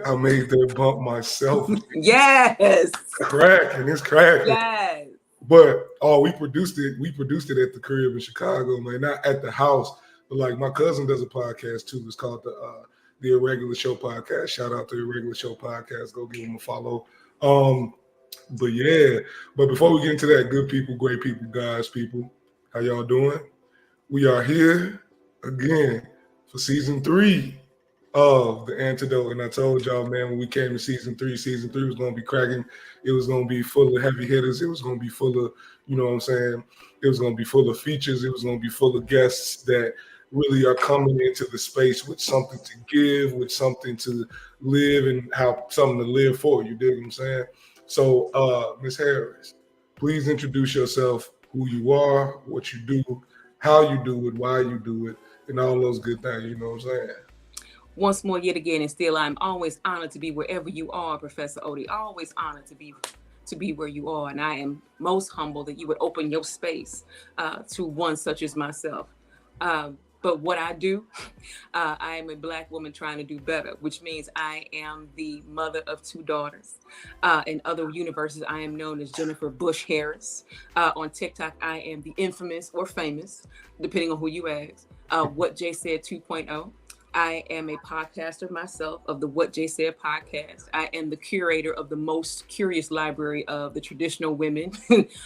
I made that bump myself. Yes. Cracking, it's cracking. Yes. But we produced it. We produced it at the crib in Chicago, man. Not at the house, but like my cousin does a podcast too. It's called the Irregular Show Podcast. Shout out to the Irregular Show Podcast. Go give them a follow. But yeah, but before we get into that, good people, great people, guys, people, how y'all doing? We are here again for season 3 of The Antidote. And I told y'all, man, when we came to season 3 was going to be cracking. It was going to be full of heavy hitters. It was going to be full of, you know what I'm saying? It was going to be full of features. It was going to be full of guests that really are coming into the space with something to give, with something to live, and how something to live for. You dig what I'm saying? So, Ms. Harris, please introduce yourself, who you are, what you do, how you do it, why you do it, and all those good things, you know what I'm saying? Once more, yet again, and still, I'm always honored to be wherever you are, Professor Odie. Always honored to be where you are, and I am most humble that you would open your space to one such as myself. But what I do, I am a Black woman trying to do better, which means I am the mother of 2 daughters. In other universes, I am known as Jennifer Bush Harris. On TikTok, I am the infamous or famous, depending on who you ask, What Jay Said 2.0. I am a podcaster myself of the What Jay Said podcast. I am the curator of the most curious library of the traditional women,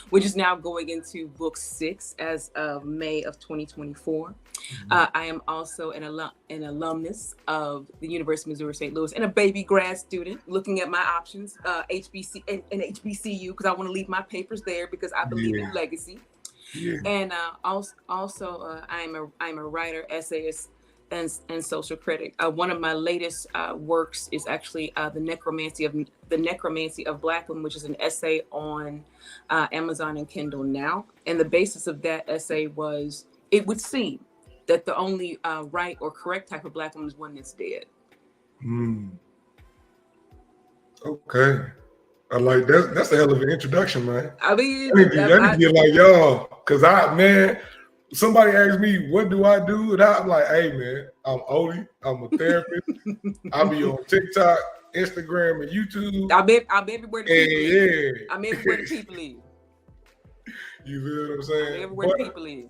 which is now going into book 6 as of May of 2024. I am also an alumnus of the University of Missouri St. Louis and a baby grad student looking at my options, HBC and HBCU, because I want to leave my papers there because I believe in legacy. Yeah. And also I'm a writer, essayist, and social critic. One of my latest works is actually the necromancy of Black women, which is an essay on Amazon and Kindle now. And the basis of that essay was, it would seem that the only right or correct type of Black woman is one that's dead. Okay, I like that. That's a hell of an introduction, man. I mean, I need to get like y'all, because somebody asked me, what do I do? And I'm like, hey, man, I'm Odie. I'm a therapist. I'll be on TikTok, Instagram, and YouTube. I'm everywhere the people live. Yeah. I'm everywhere the people live. You feel what I'm saying? I'm everywhere the people live.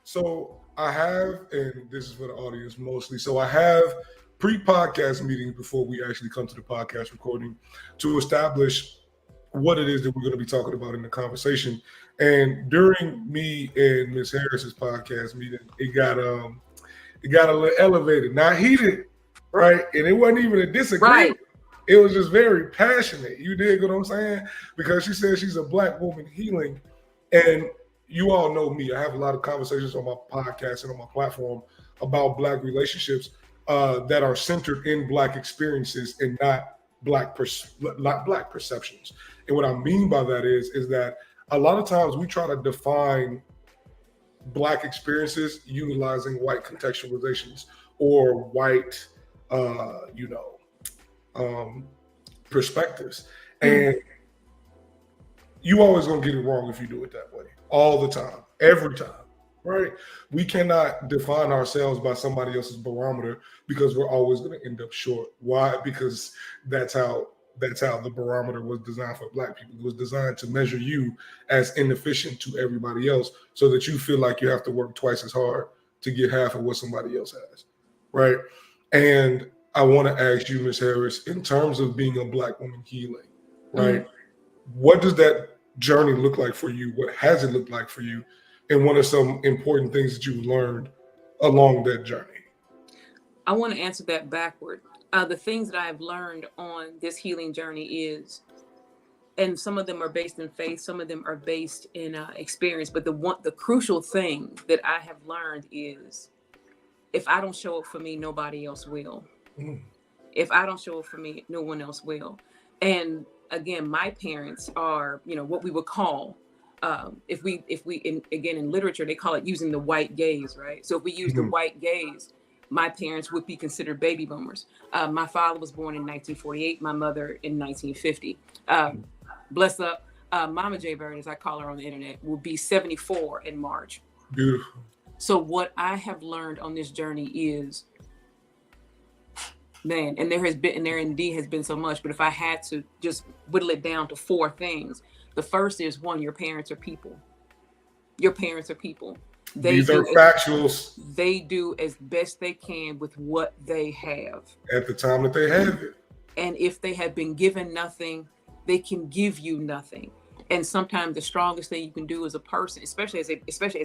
So I have, and this is for the audience mostly, so I have pre-podcast meetings before we actually come to the podcast recording to establish what it is that we're going to be talking about in the conversation. And during me and Ms. Harris's podcast meeting, it got a little elevated, not heated, right? And it wasn't even a disagreement. Right. It was just very passionate. You dig what I'm saying? Because she said she's a Black woman healing. And you all know me. I have a lot of conversations on my podcast and on my platform about Black relationships that are centered in Black experiences and not Black perceptions. And what I mean by that is that a lot of times we try to define Black experiences utilizing white contextualizations or white, perspectives. And you always gonna get it wrong if you do it that way, all the time, every time, right? We cannot define ourselves by somebody else's barometer because we're always gonna end up short. Why? Because that's how the barometer was designed for Black people. It was designed to measure you as inefficient to everybody else so that you feel like you have to work twice as hard to get half of what somebody else has, right? And I want to ask you, Ms. Harris, in terms of being a Black woman healing, right? What does that journey look like for you? What has it looked like for you? And what are some important things that you've learned along that journey? I want to answer that backward. The things that I've learned on this healing journey is, and some of them are based in faith, some of them are based in experience, but the crucial thing that I have learned is, if I don't show up for me, nobody else will. If I don't show up for me, no one else will. And again, my parents are, what we would call, in literature, they call it using the white gaze, right? So if we use the white gaze, my parents would be considered baby boomers. My father was born in 1948, my mother in 1950. Bless up, Mama J Bird, as I call her on the internet, will be 74 in March. Beautiful. So what I have learned on this journey is Man, and there indeed has been so much. But if I had to just whittle it down to 4 things, the first is, 1, your parents are people. Your parents are people. These are factuals. They do as best they can with what they have at the time that they have it. And if they have been given nothing, they can give you nothing. And sometimes the strongest thing you can do as a person, especially as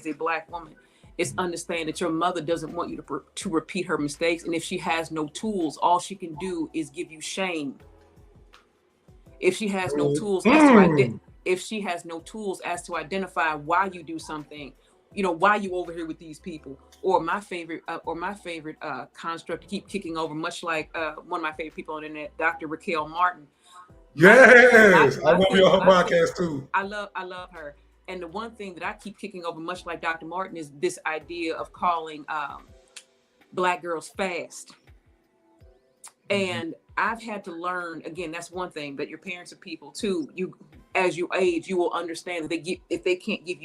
a Black woman, is understand that your mother doesn't want you to repeat her mistakes. And if she has no tools, all she can do is give you shame. If she has no tools as to identify why you do something, why you over here with these people, or my favorite construct to keep kicking over, much like one of my favorite people on the internet, Dr. Raquel Martin. Yes, I love your podcast too. I love her. And the one thing that I keep kicking over, much like Dr. Martin, is this idea of calling Black girls fast. And I've had to learn, again, that's one thing, that your parents are people too. As you age, you will understand that if they can't give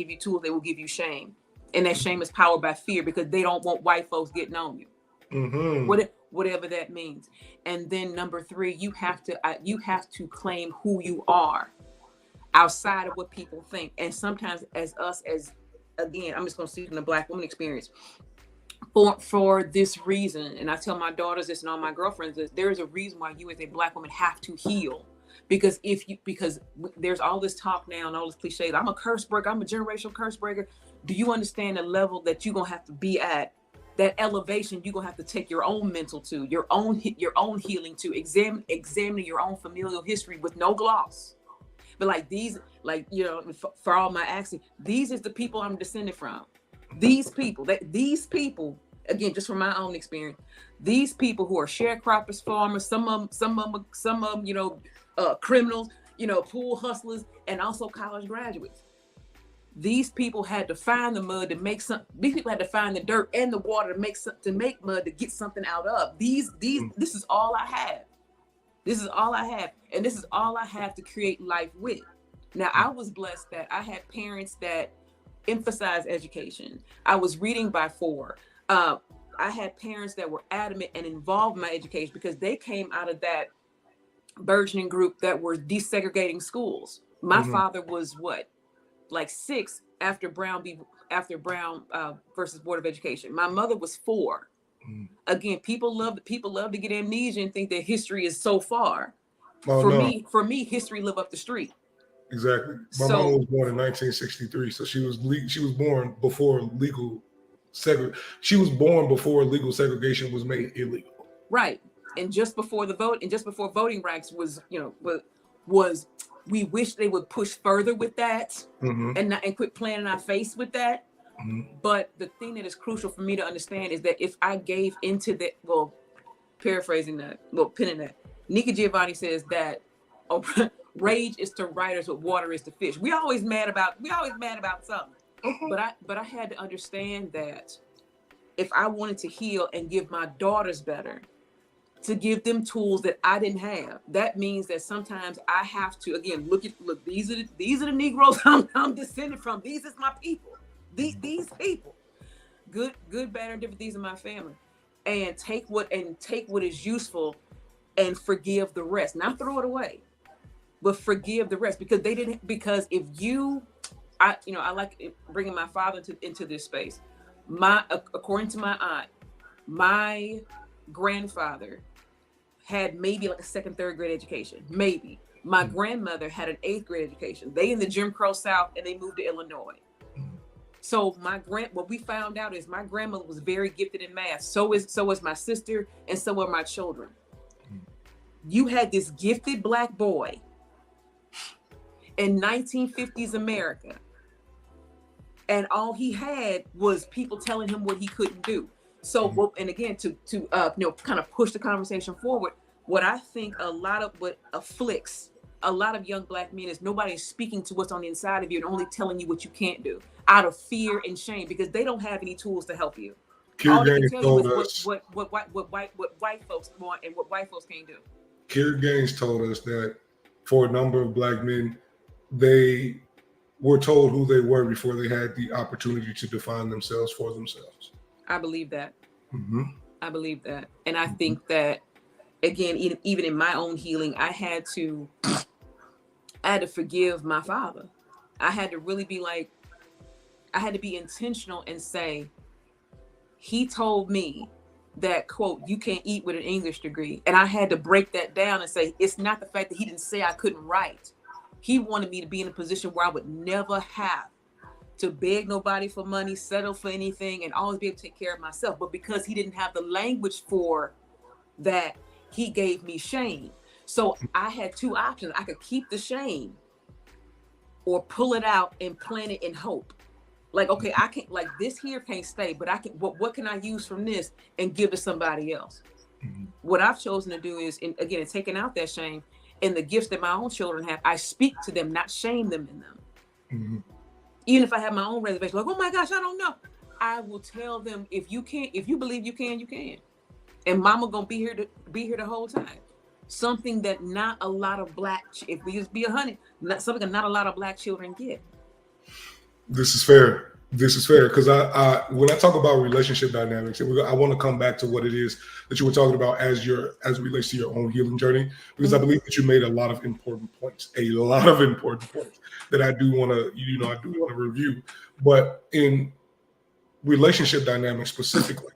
you tools, they will give you shame. And that shame is powered by fear, because they don't want white folks getting on you. Mm-hmm. Whatever that means. And then number 3, you have to claim who you are outside of what people think. And sometimes again, I'm just going to speak from the Black woman experience. For this reason, and I tell my daughters this and all my girlfriends this, there is a reason why you as a Black woman have to heal. Because there's all this talk now and all this cliches. I'm a curse breaker. I'm a generational curse breaker. Do you understand the level that you're going to have to be at? That elevation you're going to have to take your own mental to, your own healing to, examining your own familial history with no gloss. But for all my accent, these is the people I'm descended from. These people, again, just from my own experience, these people who are sharecroppers, farmers, some of them, criminals, pool hustlers, and also college graduates. These people had to find the mud to make some. These people had to find the dirt and the water to make mud to get something out of. This is all I have. This is all I have, and this is all I have to create life with. Now, I was blessed that I had parents that emphasized education. I was reading by 4. I had parents that were adamant and involved in my education, because they came out of that burgeoning group that were desegregating schools. My father was 6 after Brown versus Board of Education. My mother was 4. Again, people love to get amnesia and think that history is so far. For me, history lived up the street. Exactly. My mom was born in 1963, so she was born before legal segregation was made illegal. Right. And just before voting rights was we wish they would push further with that and quit playing in our face with that. But the thing that is crucial for me to understand is that if I gave into that, pinning that, Nika Giovanni says that rage is to writers what water is to fish. We always mad about something. But I had to understand that if I wanted to heal and give my daughters better, to give them tools that I didn't have, that means that sometimes I have to, again, look, these are the Negroes I'm descended from. These is my people. These people, good, bad, and different. These are my family, and take what is useful, and forgive the rest. Not throw it away, but forgive the rest, because they didn't. Because if I like bringing my father into this space. According to my aunt, my grandfather had maybe like a 2nd, 3rd grade education. Maybe my grandmother had an 8th grade education. They in the Jim Crow South, and they moved to Illinois. So what we found out is my grandmother was very gifted in math. So is my sister, and so are my children. You had this gifted Black boy in 1950s America, and all he had was people telling him what he couldn't do. So, and again, to kind of push the conversation forward, what I think what afflicts a lot of young Black men is nobody is speaking to what's on the inside of you and only telling you what you can't do out of fear and shame, because they don't have any tools to help you. All they can tell you is what white folks want and what white folks can't do. Kira Gaines told us that for a number of Black men, they were told who they were before they had the opportunity to define themselves for themselves. I believe that. I believe that. And I think that, again, even in my own healing, I had to forgive my father. I had to really be like, I had to be intentional and say, he told me that, quote, you can't eat with an English degree. And I had to break that down and say, it's not the fact that he didn't say I couldn't write. He wanted me to be in a position where I would never have to beg nobody for money, settle for anything, and always be able to take care of myself. But because he didn't have the language for that, he gave me shame. So I had two options. I could keep the shame or pull it out and plant it in hope. Like, okay, I can't, like, this here can't stay, but I can, what can I use from this and give to somebody else? Mm-hmm. What I've chosen to do is, again, taking out that shame and the gifts that my own children have, I speak to them, not shame them in them. Mm-hmm. Even if I have my own reservation, like, oh my gosh, I don't know. I will tell them, if you believe you can, you can. And mama gonna be here the whole time. Something that not a lot of if we just be 100, something that not a lot of Black children get. This is fair. Because I when I talk about relationship dynamics, I want to come back to what it is that you were talking about as it relates to your own healing journey, because I believe that you made a lot of important points that I do want to review. But in relationship dynamics specifically,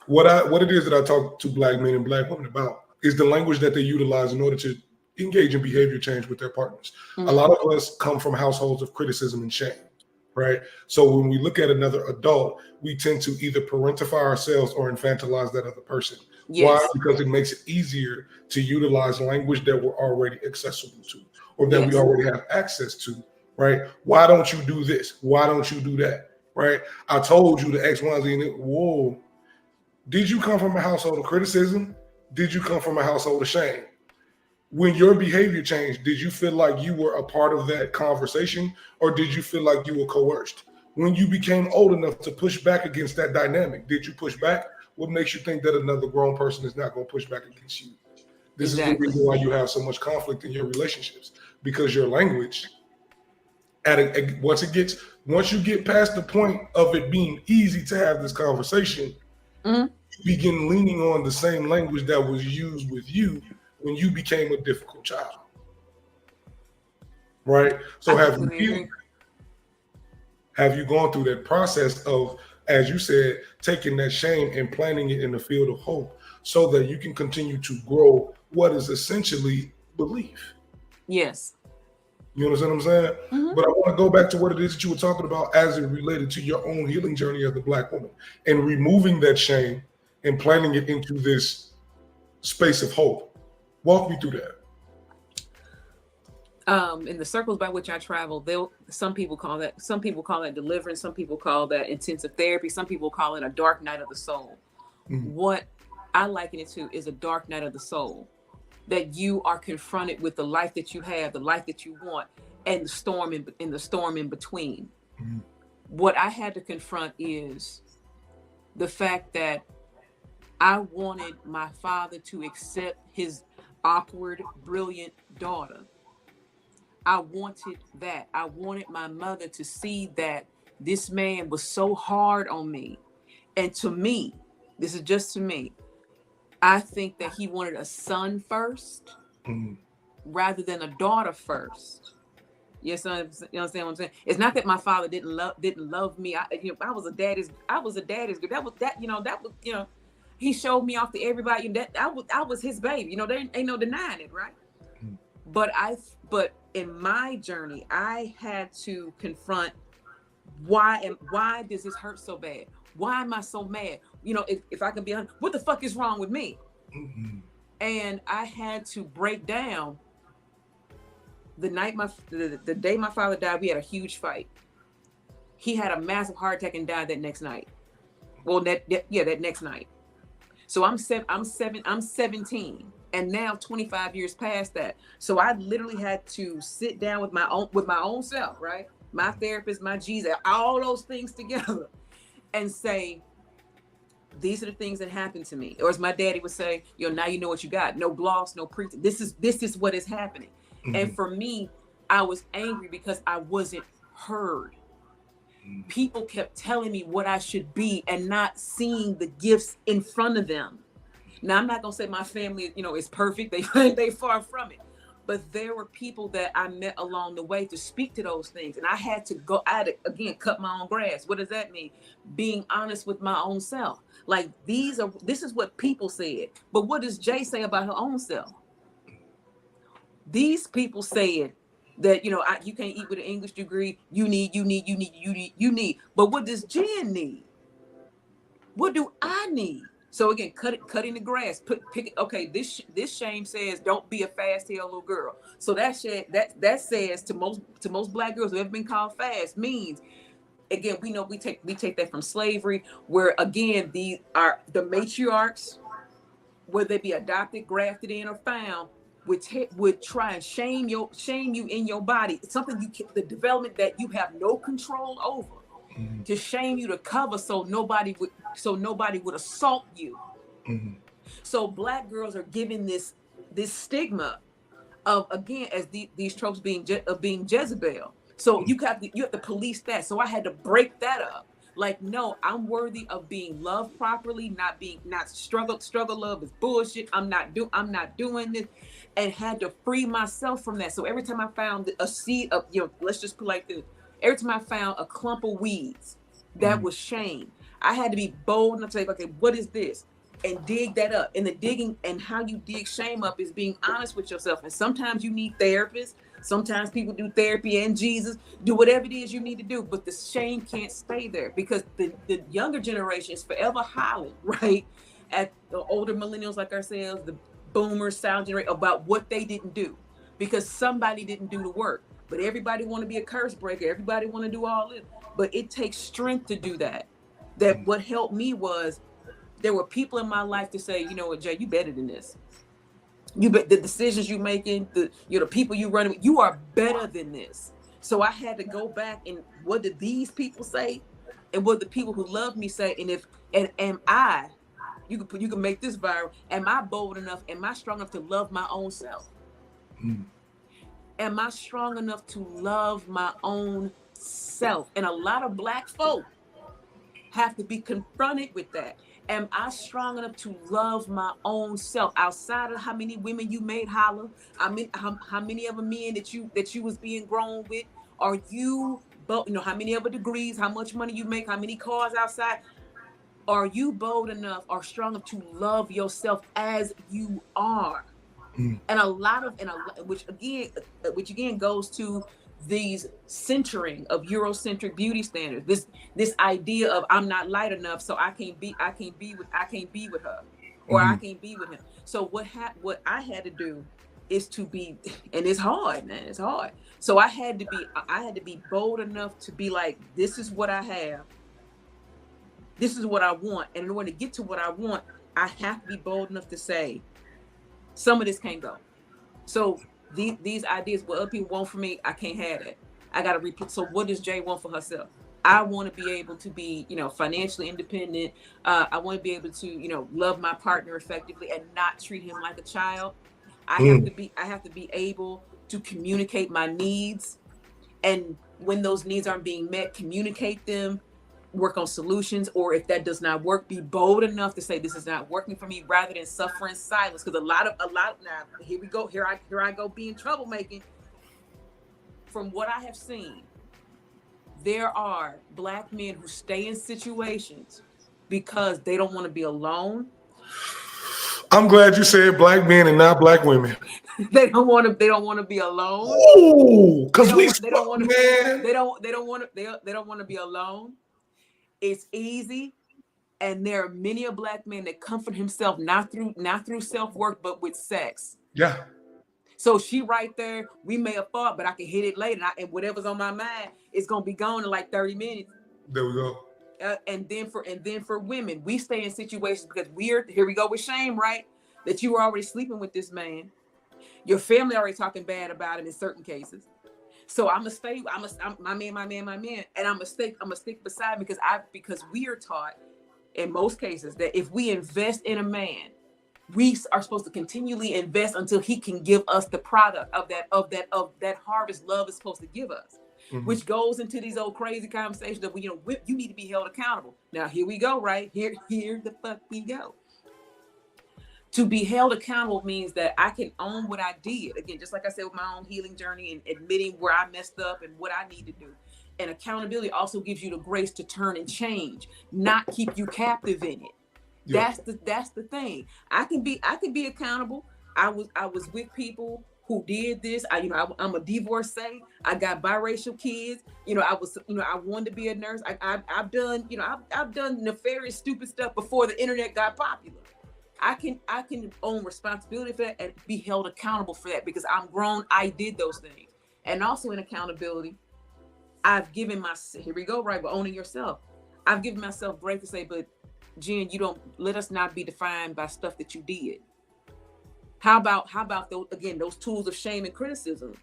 what it is that I talk to Black men and Black women about is the language that they utilize in order to engage in behavior change with their partners. Mm-hmm. A lot of us come from households of criticism and shame. Right. So when we look at another adult, we tend to either parentify ourselves or infantilize that other person. Yes. Why? Because it makes it easier to utilize language that we're already accessible to, or that we already have access to. Right. Why don't you do this? Why don't you do that? Right. I told you the X, Y, Z. And whoa. Did you come from a household of criticism? Did you come from a household of shame? When your behavior changed, did you feel like you were a part of that conversation, or did you feel like you were coerced? When you became old enough to push back against that dynamic, did you push back? What makes you think that another grown person is not going to push back against you? This is the reason why you have so much conflict in your relationships, because your language, once you get past the point of it being easy to have this conversation, you begin leaning on the same language that was used with you when you became a difficult child, right? So have you gone through that process of, as you said, taking that shame and planting it in the field of hope so that you can continue to grow what is essentially belief? Yes. You understand what I'm saying? Mm-hmm. But I want to go back to what it is that you were talking about as it related to your own healing journey as a Black woman, and removing that shame and planting it into this space of hope. Walk me through that. In the circles by which I travel, some people call that deliverance. Some people call that intensive therapy. Some people call it a dark night of the soul. Mm-hmm. What I liken it to is a dark night of the soul, that you are confronted with the life that you have, the life that you want, and the storm in between. Mm-hmm. What I had to confront is the fact that I wanted my father to accept his awkward, brilliant daughter. I wanted that. I wanted my mother to see that this man was so hard on me. And to me, this is just to me, I think that he wanted a son first, rather than a daughter first. Yes, you understand what I'm saying? It's not that my father didn't love me. I was a daddy's good. He showed me off to everybody. I was his baby. There ain't no denying it, right? Mm. But in my journey, I had to confront why does this hurt so bad? Why am I so mad? If I can be honest, what the fuck is wrong with me? Mm-hmm. And I had to break down. The day my father died, we had a huge fight. He had a massive heart attack and died that next night. Well, that next night. So I'm 17, and now 25 years past that. So I literally had to sit down with my own self, right? My therapist, my Jesus, all those things together, and say, these are the things that happened to me. Or as my daddy would say, now you know what you got. No gloss, no pretense. This is what is happening. Mm-hmm. And for me, I was angry because I wasn't heard. people kept telling me what I should be and not seeing the gifts in front of them. Now, I'm not going to say my family, is perfect. They far from it. But there were people that I met along the way to speak to those things. And I had to again, cut my own grass. What does that mean? Being honest with my own self. Like, this is what people said. But what does Jay say about her own self? These people said that, you can't eat with an English degree. You need. But what does Jen need? What do I need? So again, cutting the grass. Pick it. Okay, this shame says don't be a fast tail little girl. So that says to most black girls who have been called fast means, again, we know we take that from slavery, where again the matriarchs, whether they be adopted, grafted in, or found, would try and shame you in your body. It's something the development that you have no control over. Mm-hmm. To shame you, to cover, so nobody would assault you. Mm-hmm. So black girls are given this stigma of, again, as these tropes being Jezebel. So mm-hmm. you have to police that. So I had to break that up. Like, no, I'm worthy of being loved properly, not struggle love is bullshit. I'm not doing this, and had to free myself from that. So every time I found a seed of, let's just put like this. Every time I found a clump of weeds that was shame, I had to be bold enough to say, okay, what is this? And dig that up. And the digging and how you dig shame up is being honest with yourself. And sometimes you need therapists. Sometimes people do therapy and Jesus. Do whatever it is you need to do. But the shame can't stay there, because the younger generation is forever hollering, right, at the older millennials like ourselves, the boomers, sound generation, about what they didn't do because somebody didn't do the work. But everybody want to be a curse breaker. Everybody want to do all this. But it takes strength to do that. That what helped me was there were people in my life to say, you know what, Jay, you better than this. The decisions you making, the people you running with, you are better than this. So I had to go back and what did these people say, and what the people who love me say, and am I? You can make this viral. Am I bold enough? Am I strong enough to love my own self? Am I strong enough to love my own self? And a lot of black folk have to be confronted with that. Am I strong enough to love my own self outside of how many women you made holler? I mean, how many other men that you was being grown with? Are you both? How many other degrees? How much money you make? How many cars outside? Are you bold enough or strong enough to love yourself as you are? And which again goes to these centering of Eurocentric beauty standards. This idea of I'm not light enough, so I can't be with her, or I can't be with him. So what I had to do is to be, and it's hard, man. It's hard. So I had to be bold enough to be like, this is what I have. This is what I want, and in order to get to what I want, I have to be bold enough to say, some of this can't go. So these ideas, what other people want from me, I can't have it. I got to repeat. So what does Jay want for herself? I want to be able to be, financially independent. I want to be able to, love my partner effectively and not treat him like a child. I have to be able to communicate my needs. And when those needs aren't being met, communicate them, work on solutions, or if that does not work, be bold enough to say this is not working for me, rather than suffer in silence. Because a lot now, here we go, here I go being troublemaking. From what I have seen, there are black men who stay in situations because they don't want to be alone. I'm glad you said black men and not black women. They don't want to be alone. Oh, because they don't want to be alone. It's easy, and there are many a black man that comfort himself not through self-work, but with sex. Yeah. So she right there, we may have fought, but I can hit it later, and whatever's on my mind is gonna be gone in like 30 minutes. There we go. And then for women, we stay in situations because here we go with shame, right? That you were already sleeping with this man, your family already talking bad about him in certain cases. So I'm my man, and I'm gonna stick beside him because we are taught in most cases that if we invest in a man, we are supposed to continually invest until he can give us the product of that harvest love is supposed to give us. which goes into these old crazy conversations of, you need to be held accountable. Now, here we go, right? Here the fuck we go. To be held accountable means that I can own what I did. Again, just like I said with my own healing journey and admitting where I messed up and what I need to do. And accountability also gives you the grace to turn and change, not keep you captive in it. Yeah. That's the thing. I can be accountable. I was with people who did this. I'm a divorcee. I got biracial kids. I wanted to be a nurse. I've done nefarious, stupid stuff before the internet got popular. I can own responsibility for that and be held accountable for that because I'm grown. I did those things. And also in accountability, I've given here we go, right? But owning yourself. I've given myself grace to say, but Jen, let us not be defined by stuff that you did. How about those tools of shame and criticism?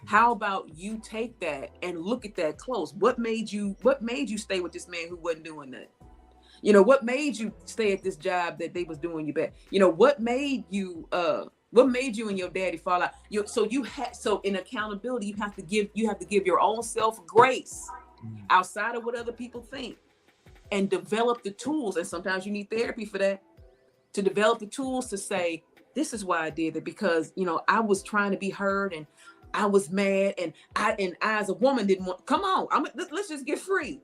How about you take that and look at that close? What made you stay with this man who wasn't doing that? What made you stay at this job that they was doing you bad? What made you and your daddy fall out? So in accountability, you have to give your own self grace outside of what other people think and develop the tools. And sometimes you need therapy for that, to develop the tools to say, this is why I did it, because I was trying to be heard and I was mad and I as a woman didn't want, come on, let's just get free.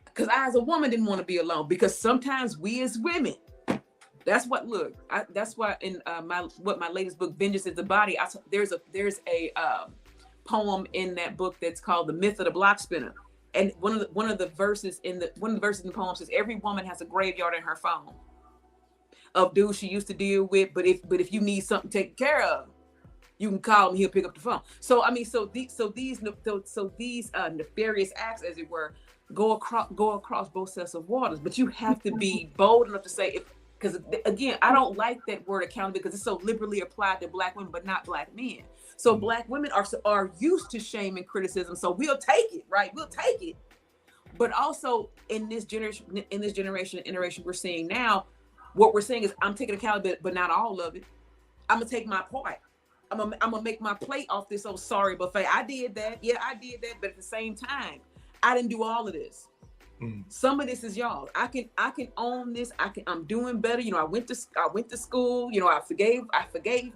Because I, as a woman, didn't want to be alone. Because sometimes we as women, that's why in my latest book, Vengeance is the Body, there's a poem in that book that's called The Myth of the Block Spinner. And one of the verses in the poem says, every woman has a graveyard in her phone of dudes she used to deal with. But if you need something taken care of, you can call him, he'll pick up the phone. So these nefarious acts, as it were, go across both sets of waters. But you have to be bold enough to say, because again, I don't like that word accountability because it's so liberally applied to Black women, but not Black men. So Black women are used to shame and criticism. So we'll take it, right? We'll take it. But also in this generation we're seeing now, what we're saying is, I'm taking accountability, but not all of it. I'm gonna take my part. I'm gonna make my plate off this old sorry buffet. I did that. Yeah, I did that. But at the same time, I didn't do all of this. Some of this is y'all. I can own this. I'm doing better. I went to school. I forgave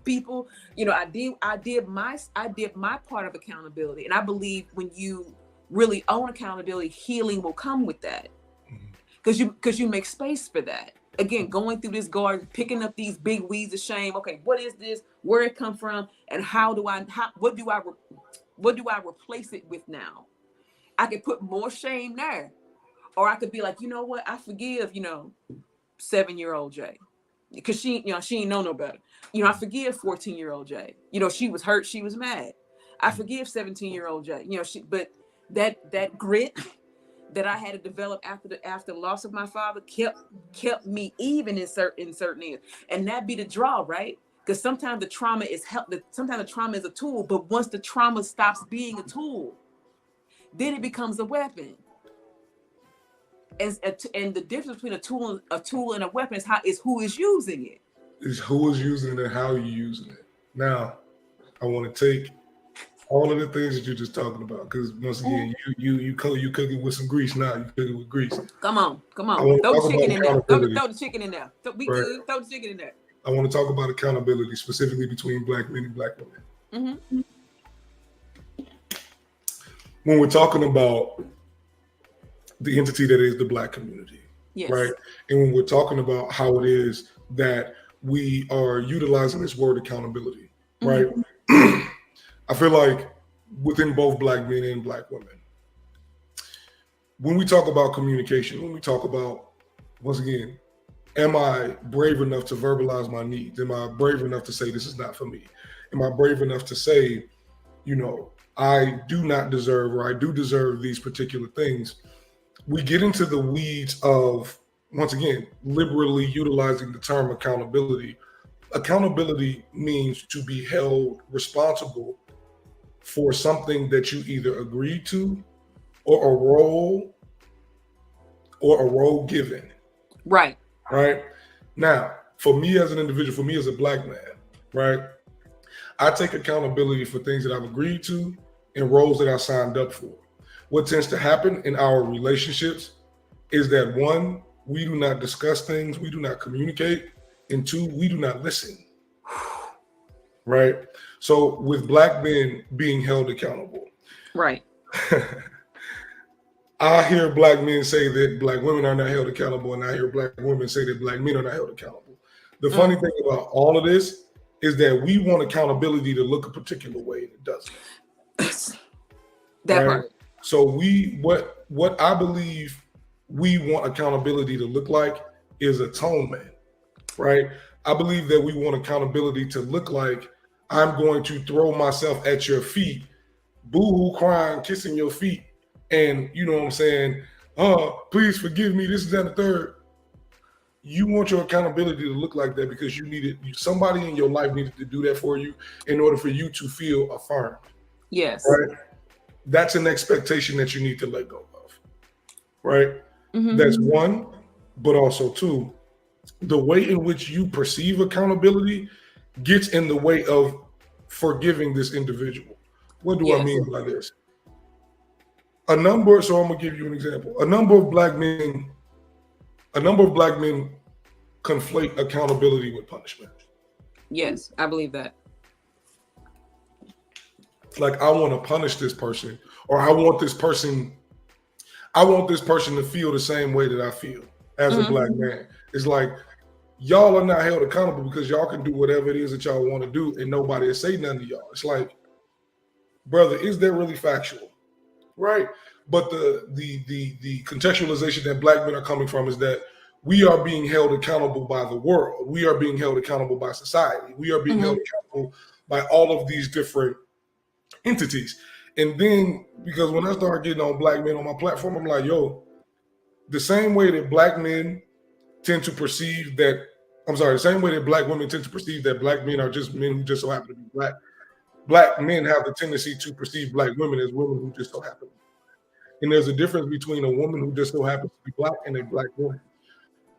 people. I did my part of accountability. And I believe when you really own accountability, healing will come with that. Because you make space for that. Again, going through this garden, picking up these big weeds of shame. Okay, what is this? Where it come from? And what do I replace it with now? I could put more shame there. Or I could be like, you know what? I forgive, 7-year-old Jay. Because she ain't know no better. I forgive 14-year-old Jay. She was hurt, she was mad. I forgive 17-year-old Jay. But that grit that I had to develop after the loss of my father kept me even in certain areas. And that be the draw, right? Because sometimes the trauma is a tool, but once the trauma stops being a tool, then it becomes a weapon. And the difference between a tool and a weapon is who is using it. Is who is using it and how you're using it. Now, I want to take all of the things that you're just talking about, because once again, you cooking with some grease now. You cooking with grease. Come on. Throw the chicken in there. Throw the chicken in there. Good. Throw the chicken in there. I want to talk about accountability, specifically between Black men and Black women. When we're talking about the entity that is the Black community, yes, right? And when we're talking about how it is that we are utilizing this word accountability, right? I feel like within both Black men and Black women, when we talk about communication, when we talk about, once again, am I brave enough to verbalize my needs? Am I brave enough to say this is not for me? Am I brave enough to say, I do not deserve, or I do deserve these particular things? We get into the weeds of, once again, liberally utilizing the term accountability. Accountability means to be held responsible for something that you either agreed to, or a role given. Right. Right. Now, for me as an individual, for me as a Black man, right, I take accountability for things that I've agreed to and roles that I signed up for. What tends to happen in our relationships is that one, we do not discuss things, we do not communicate, and two, we do not listen. Right? So with Black men being held accountable. Right. I hear Black men say that Black women are not held accountable, and I hear Black women say that Black men are not held accountable. The funny thing about all of this is that we want accountability to look a particular way, and it doesn't. That part. So what I believe we want accountability to look like is atonement, right? I believe that we want accountability to look like I'm going to throw myself at your feet, boo-hoo crying, kissing your feet, and you know what I'm saying, please forgive me, this is that and the third. You want your accountability to look like that because somebody in your life needed to do that for you in order for you to feel affirmed. Yes. Right? That's an expectation that you need to let go of. Right? Mm-hmm. That's one, but also two, the way in which you perceive accountability gets in the way of forgiving this individual. What do I mean by this? So I'm gonna give you an example. A number of black men conflate accountability with punishment. Yes, I believe that. Like, I want to punish this person, or I want this person to feel the same way that I feel as a black man. It's like, y'all are not held accountable because y'all can do whatever it is that y'all want to do and nobody will say nothing to y'all. It's like, brother, is that really factual? Right? But the contextualization that black men are coming from is that we are being held accountable by the world. We are being held accountable by society. We are being held accountable by all of these different entities. And then, because when I start getting on black men on my platform, I'm like, yo, the same way that black men tend to perceive that, the same way that black women tend to perceive that black men are just men who just so happen to be black, black men have the tendency to perceive black women as women who just so happen to be black. And there's a difference between a woman who just so happens to be black and a black woman.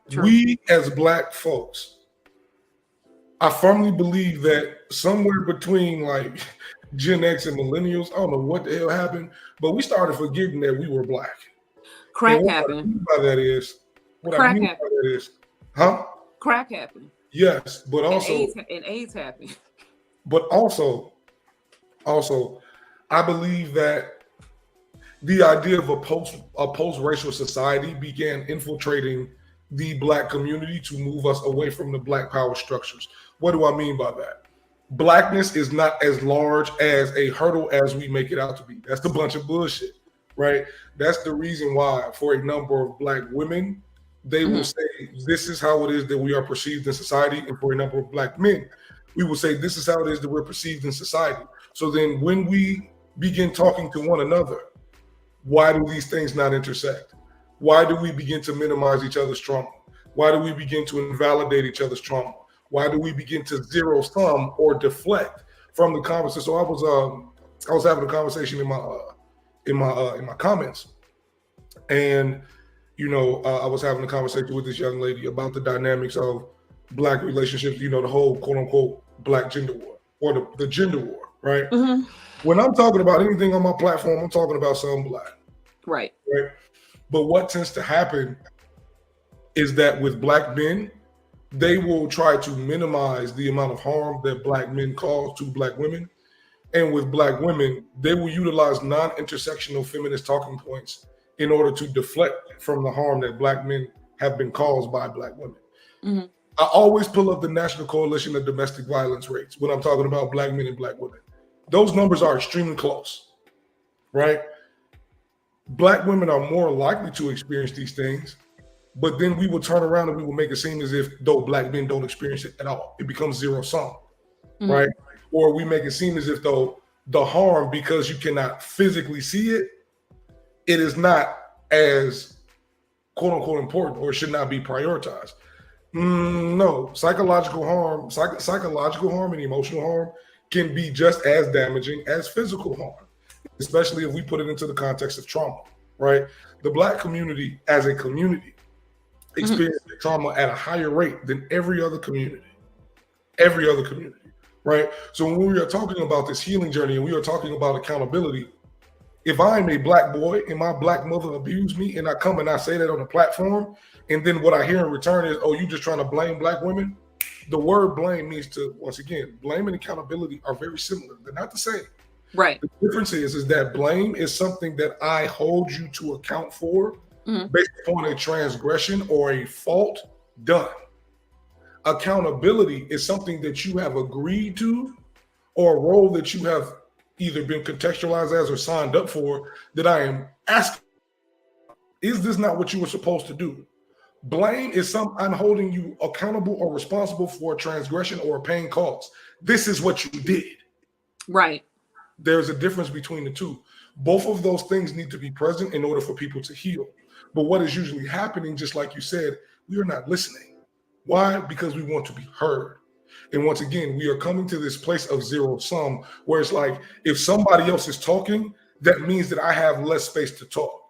True. We as black folks, I firmly believe that somewhere between like Gen X and millennials, I don't know what the hell happened, but we started forgetting that we were black. Crack happened. What I mean by that is, Crack happened. Yes, but also AIDS happened. But also, I believe that the idea of a post-racial society began infiltrating the black community to move us away from the black power structures. What do I mean by that? Blackness is not as large as a hurdle as we make it out to be. That's a bunch of bullshit, right? That's the reason why for a number of black women, they will say, this is how it is that we are perceived in society. And for a number of black men, we will say, this is how it is that we're perceived in society. So then when we begin talking to one another, why do these things not intersect? Why do we begin to minimize each other's trauma? Why do we begin to invalidate each other's trauma? Why do we begin to zero sum or deflect from the conversation? So I was having a conversation in my comments, and I was having a conversation with this young lady about the dynamics of black relationships. The whole quote unquote black gender war or the gender war, right? Mm-hmm. When I'm talking about anything on my platform, I'm talking about something black, right? But what tends to happen is that with black men, they will try to minimize the amount of harm that black men cause to black women. And with black women, they will utilize non-intersectional feminist talking points in order to deflect from the harm that black men have been caused by black women. Mm-hmm. I always pull up the National Coalition of Domestic Violence Rates when I'm talking about black men and black women. Those numbers are extremely close, right? Black women are more likely to experience these things, but then we will turn around and we will make it seem as if though black men don't experience it at all. It becomes zero sum, right? Or we make it seem as if though the harm, because you cannot physically see it, it is not as quote unquote important or should not be prioritized. No, psychological harm and emotional harm can be just as damaging as physical harm, especially if we put it into the context of trauma, right? The black community as a community experiences trauma at a higher rate than every other community. right? So when we are talking about this healing journey and we are talking about accountability, if I'm a black boy and my black mother abused me and I come and I say that on a platform, and then what I hear in return is, oh, you just trying to blame black women. The word blame means to, once again, blame and accountability are very similar. They're not the same. Right. The difference is that blame is something that I hold you to account for based upon a transgression or a fault done. Accountability is something that you have agreed to or a role that you have either been contextualized as or signed up for that I am asking, is this not what you were supposed to do? Blame is I'm holding you accountable or responsible for a transgression or a pain caused. This is what you did. Right. There's a difference between the two. Both of those things need to be present in order for people to heal. But what is usually happening, just like you said, we are not listening. Why? Because we want to be heard. And once again, we are coming to this place of zero sum where it's like, if somebody else is talking, that means that I have less space to talk,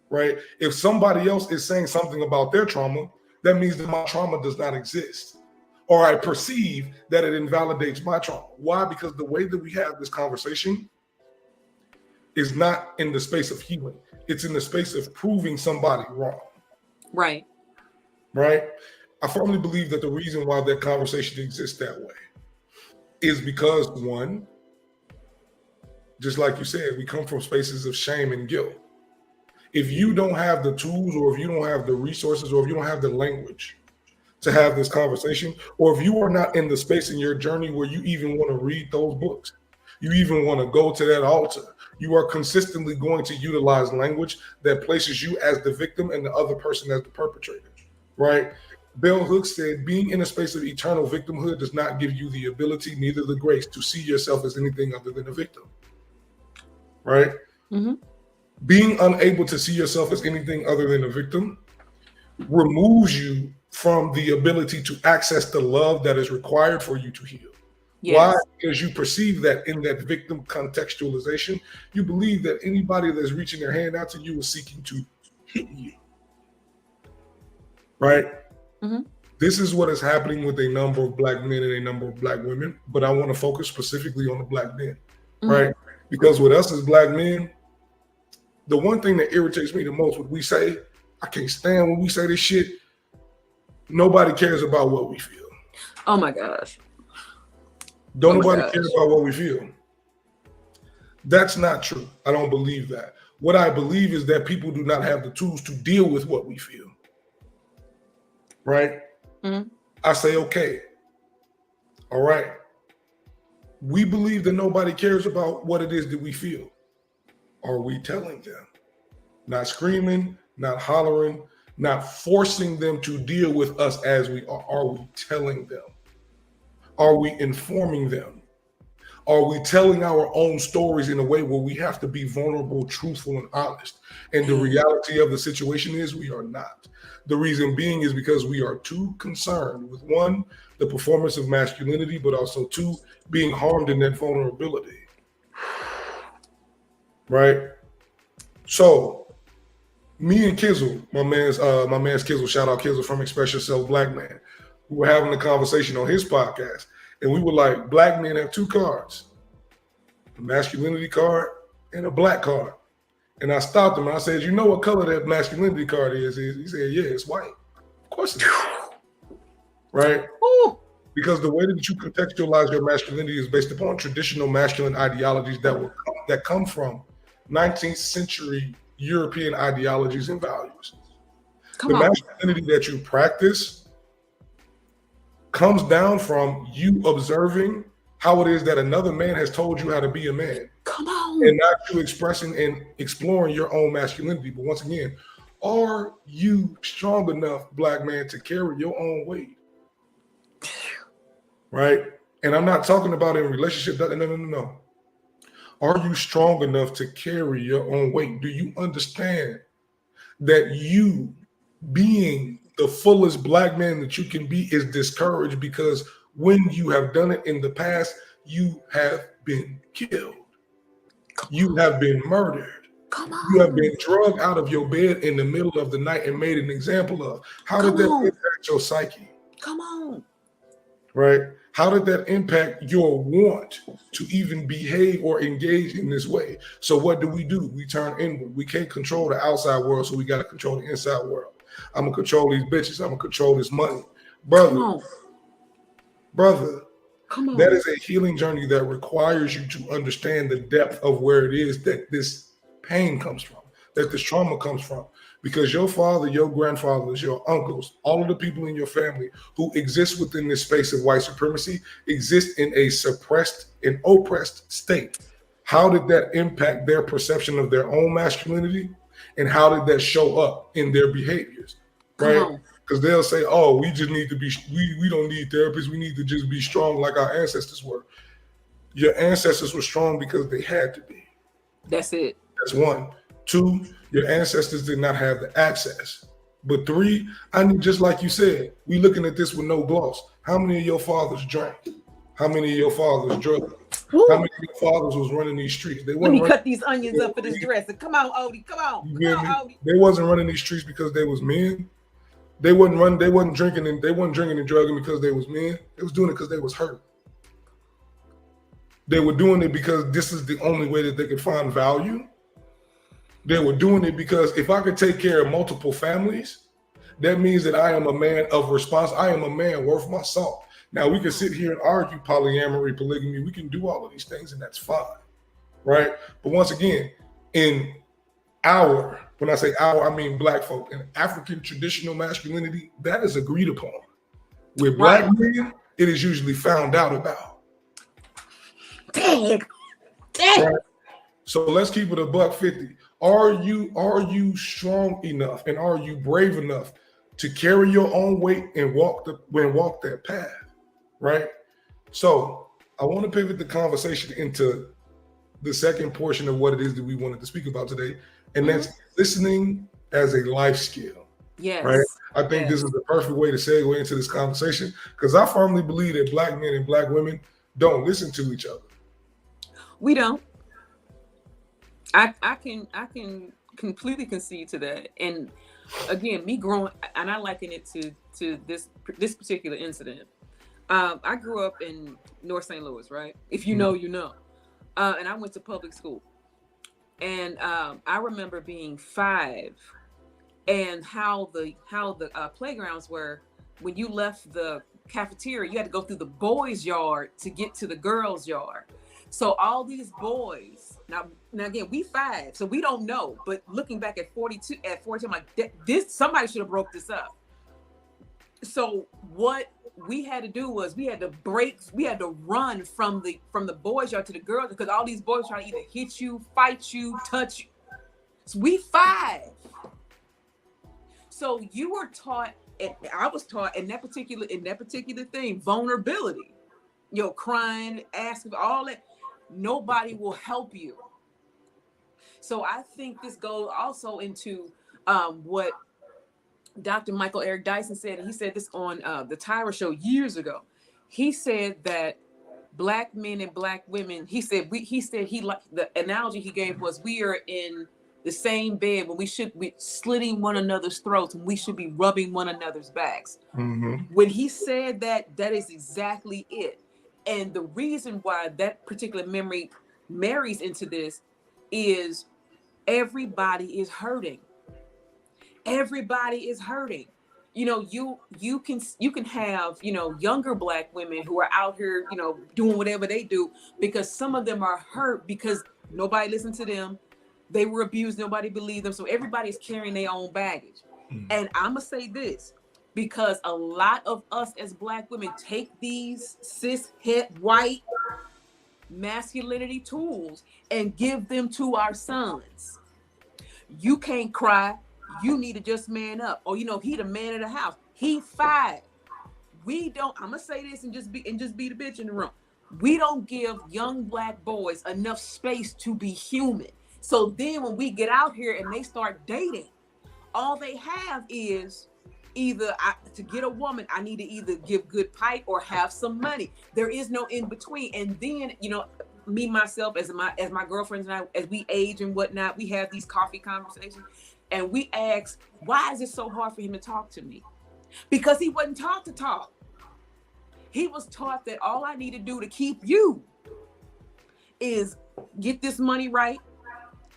right? If somebody else is saying something about their trauma, that means that my trauma does not exist. Or I perceive that it invalidates my trauma. Why? Because the way that we have this conversation is not in the space of healing. It's in the space of proving somebody wrong. Right. Right? I firmly believe that the reason why that conversation exists that way is because, one, just like you said, we come from spaces of shame and guilt. If you don't have the tools, or if you don't have the resources, or if you don't have the language to have this conversation, or if you are not in the space in your journey where you even want to read those books, you even want to go to that altar, you are consistently going to utilize language that places you as the victim and the other person as the perpetrator, right? Bell Hooks said, being in a space of eternal victimhood does not give you the ability, neither the grace, to see yourself as anything other than a victim, right? Mm-hmm. Being unable to see yourself as anything other than a victim removes you from the ability to access the love that is required for you to heal. Yes. Why? Because you perceive that in that victim contextualization, you believe that anybody that's reaching their hand out to you is seeking to hit you, right? Mm-hmm. This is what is happening with a number of black men and a number of black women, but I want to focus specifically on the black men, right? Because with us as black men, the one thing that irritates me the most, what we say, I can't stand when we say this shit, nobody cares about what we feel. Oh my gosh. Don't nobody care about what we feel. That's not true. I don't believe that. What I believe is that people do not have the tools to deal with what we feel. Right? Mm-hmm. I say, okay. All right. We believe that nobody cares about what it is that we feel. Are we telling them? Not screaming, not hollering, not forcing them to deal with us as we are. Are we telling them? Are we informing them? Are we telling our own stories in a way where we have to be vulnerable, truthful, and honest? And the reality of the situation is we are not. The reason being is because we are too concerned with, one, the performance of masculinity, but also two, being harmed in that vulnerability. Right? So, me and Kizzle, my man's Kizzle, shout out Kizzle from Express Yourself Black Man, we were having a conversation on his podcast, and we were like, black men have two cards, a masculinity card and a black card. And I stopped him and I said, you know what color that masculinity card is? He said, yeah, it's white. Of course it is. Right? Ooh. Because the way that you contextualize your masculinity is based upon traditional masculine ideologies that come from 19th century European ideologies and values. The masculinity that you practice comes down from you observing how it is that another man has told you how to be a man. Come on. And not you expressing and exploring your own masculinity. But once again, are you strong enough, black man, to carry your own weight? Right? And I'm not talking about in relationship. No. Are you strong enough to carry your own weight? Do you understand that you being the fullest black man that you can be is discouraged because when you have done it in the past, you have been killed. You have been murdered. You have been drugged out of your bed in the middle of the night and made an example of. How did that impact your psyche? Come on. Right? How did that impact your want to even behave or engage in this way? So what do? We turn inward. We can't control the outside world, so we got to control the inside world. I'm going to control these bitches. I'm going to control this money. Brother, Come on. That is a healing journey that requires you to understand the depth of where it is that this pain comes from, that this trauma comes from. Because your father, your grandfathers, your uncles, all of the people in your family who exist within this space of white supremacy exist in a suppressed and oppressed state. How did that impact their perception of their own masculinity? And how did that show up in their behaviors? Right? Because they'll say, oh, we just need to be, we don't need therapists. We need to just be strong like our ancestors were. Your ancestors were strong because they had to be. That's it. That's one. Two, your ancestors did not have the access. But three, I need, just like you said, we looking at this with no gloss. How many of your fathers drank? How many of your fathers drugged? How many of your fathers was running these streets? They Let me cut these onions up for this dressing. Come on, Odie. Come on. Odie. They wasn't running these streets because they was men. They wasn't drinking and drugging because they was men. They was doing it because they was hurt. They were doing it because this is the only way that they could find value. They were doing it because if I could take care of multiple families, that means that I am a man of response. I am a man worth my salt. Now we can sit here and argue polyamory, polygamy. We can do all of these things and that's fine, right? But once again, when I say our, I mean Black folk, in African traditional masculinity, that is agreed upon. With Black men, it is usually found out about. Dang. Right? So let's keep it $150. Are you strong enough and are you brave enough to carry your own weight and walk that path? Right? So I want to pivot the conversation into the second portion of what it is that we wanted to speak about today, and that's listening as a life skill. Yes. Right? I think this is the perfect way to segue into this conversation because I firmly believe that Black men and Black women don't listen to each other. We don't. I can completely concede to that. And again, me growing, and I liken it to this particular incident. I grew up in North St. Louis, right? If you know, you know. And I went to public school. And I remember being 5 and how the playgrounds were. When you left the cafeteria, you had to go through the boys' yard to get to the girls' yard. So all these boys, now again, we 5, so we don't know. But looking back at 42, I'm like, somebody should have broke this up. So what we had to do was we had to run from the boys' yard to the girls because all these boys trying to either hit you, fight you, touch you. So we 5. So you were taught, and I was taught in that particular thing, vulnerability. Crying, asking, all that. Nobody will help you. So I think this goes also into what Dr. Michael Eric Dyson said, and he said this on the Tyra show years ago. He said that Black men and Black women, he said the analogy he gave was we are in the same bed when we should be slitting one another's throats and we should be rubbing one another's backs. Mm-hmm. When he said that is exactly it. And the reason why that particular memory marries into this is everybody is hurting. Everybody is hurting. You can have, younger Black women who are out here, doing whatever they do because some of them are hurt because nobody listened to them. They were abused. Nobody believed them. So everybody's carrying their own baggage. Mm. And I'm going to say this. Because a lot of us as Black women take these cis het white masculinity tools and give them to our sons. You can't cry. You need to just man up. Or he the man of the house. He 5. We don't. I'm gonna say this and just be the bitch in the room. We don't give young Black boys enough space to be human. So then when we get out here and they start dating, all they have is either to get a woman, I need to either give good pipe or have some money. There is no in between. And then, me, myself, as my girlfriends and I, as we age and whatnot, we have these coffee conversations and we ask, why is it so hard for him to talk to me? Because he wasn't taught to talk. He was taught that all I need to do to keep you is get this money right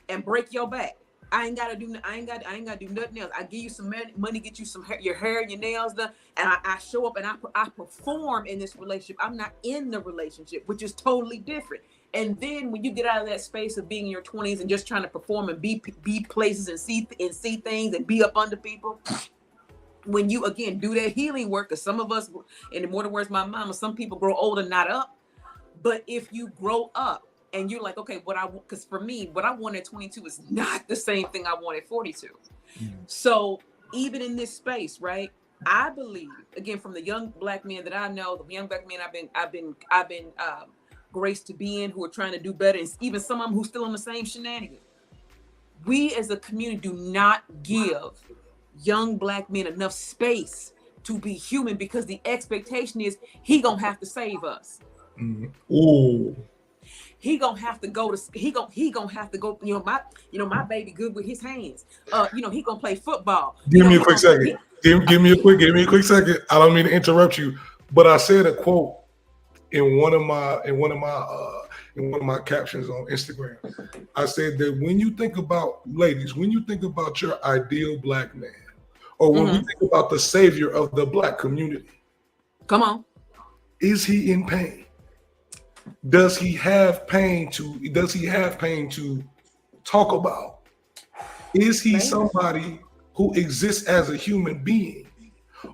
and break your back. I ain't gotta do nothing else. I give you some money, get you some your hair and your nails done, and I show up and I perform in this relationship. I'm not in the relationship, which is totally different. And then when you get out of that space of being in your 20s and just trying to perform and be places and see things and be up under people, when you again do that healing work, because some of us, in more than words my mama, some people grow old and not up. But if you grow up and you're like, okay, because for me, what I want at 22 is not the same thing I want at 42. So even in this space, right? I believe, again, from the young Black men that I know, the young Black men I've been graced to be in, who are trying to do better, and even some of them who still on the same shenanigans. We as a community do not give young Black men enough space to be human, because the expectation is he gonna have to save us. Ooh. He gonna have to go to he gonna have to go. My baby good with his hands. He gonna play football. Give me a quick second. Give me a quick second. I don't mean to interrupt you, but I said a quote in one of my captions on Instagram. I said that when you think about, ladies, when you think about your ideal Black man, or when we think about the savior of the Black community, come on, is he in pain? Does he have pain to talk about? Is he somebody who exists as a human being,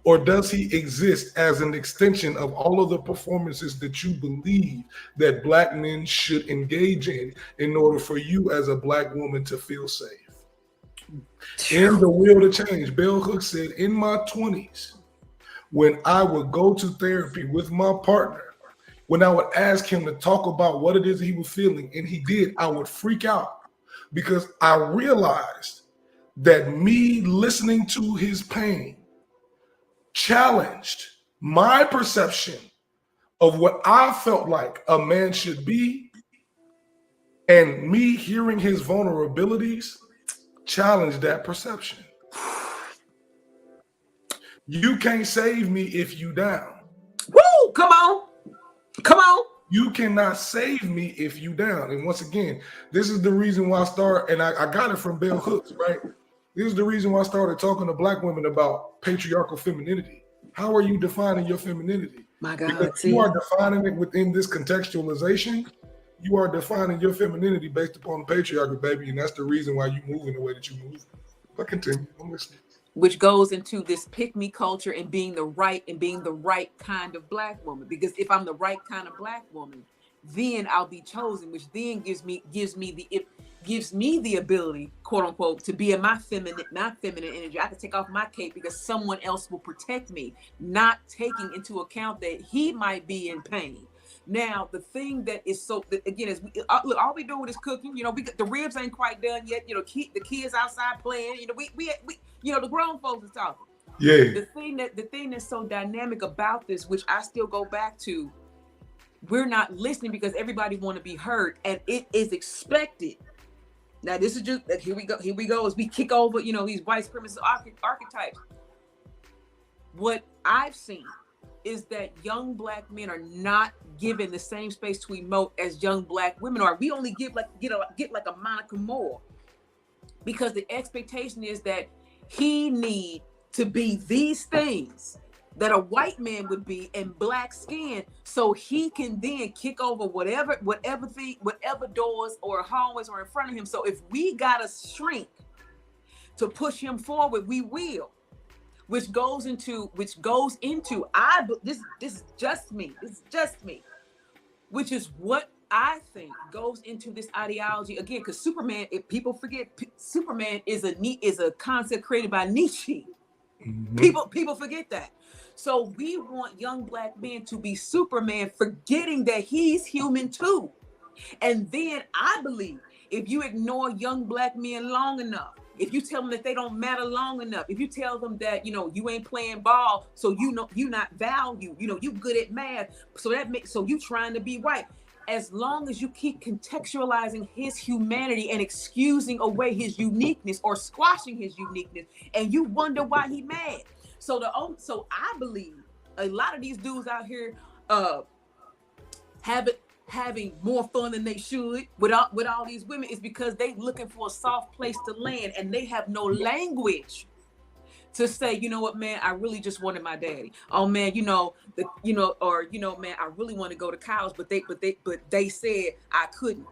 or does he exist as an extension of all of the performances that you believe that Black men should engage in order for you as a Black woman to feel safe? In The Will to Change, Bell Hooks said, in my 20s, when I would go to therapy with my partner, when I would ask him to talk about what it is he was feeling, and he did, I would freak out, because I realized that me listening to his pain challenged my perception of what I felt like a man should be, and me hearing his vulnerabilities challenged that perception. You can't save me if you down. Woo! Come on. You cannot save me if you down. And once again, this is the reason why I started, and I got it from Bell Hooks, right? This is the reason why I started talking to Black women about patriarchal femininity. How are you defining your femininity? My God, because you are defining it within this contextualization. You are defining your femininity based upon patriarchy, baby, and that's the reason why you move in the way that you move. But continue, I'm listening. Which goes into this pick-me culture and being the right kind of Black woman. Because if I'm the right kind of Black woman, then I'll be chosen, which then gives me the ability, quote unquote, to be in my feminine energy. I can take off my cape because someone else will protect me, not taking into account that he might be in pain. Now, the thing that is again, is look, all we doing is cooking. The ribs ain't quite done yet. The kids outside playing. We the grown folks is talking. Yeah. The thing that's so dynamic about this, which I still go back to, we're not listening because everybody want to be heard, and it is expected. Now, this is just here we go as we kick over, these white supremacist archetypes. What I've seen is that young Black men are not given the same space to emote as young Black women are. We only get like a Monica Moore, because the expectation is that he need to be these things that a white man would be in Black skin, so he can then kick over whatever doors or hallways are in front of him. So if we gotta shrink to push him forward, we will. Which goes into this is just me. Which is what I think goes into this ideology again, because Superman, if people forget, Superman is a concept created by Nietzsche. Mm-hmm. People forget that. So we want young Black men to be Superman, forgetting that he's human too. And then I believe if you ignore young Black men long enough, if you tell them that they don't matter long enough, if you tell them that, you ain't playing ball, so you not valued, you good at math, so you trying to be right. As long as you keep contextualizing his humanity and excusing away his uniqueness or squashing his uniqueness, and you wonder why he mad. So I believe a lot of these dudes out here uh having more fun than they should with all these women is because they looking for a soft place to land, and they have no language to say, you know what, man, I really just wanted my daddy. Oh man, man, I really want to go to college, but they said I couldn't.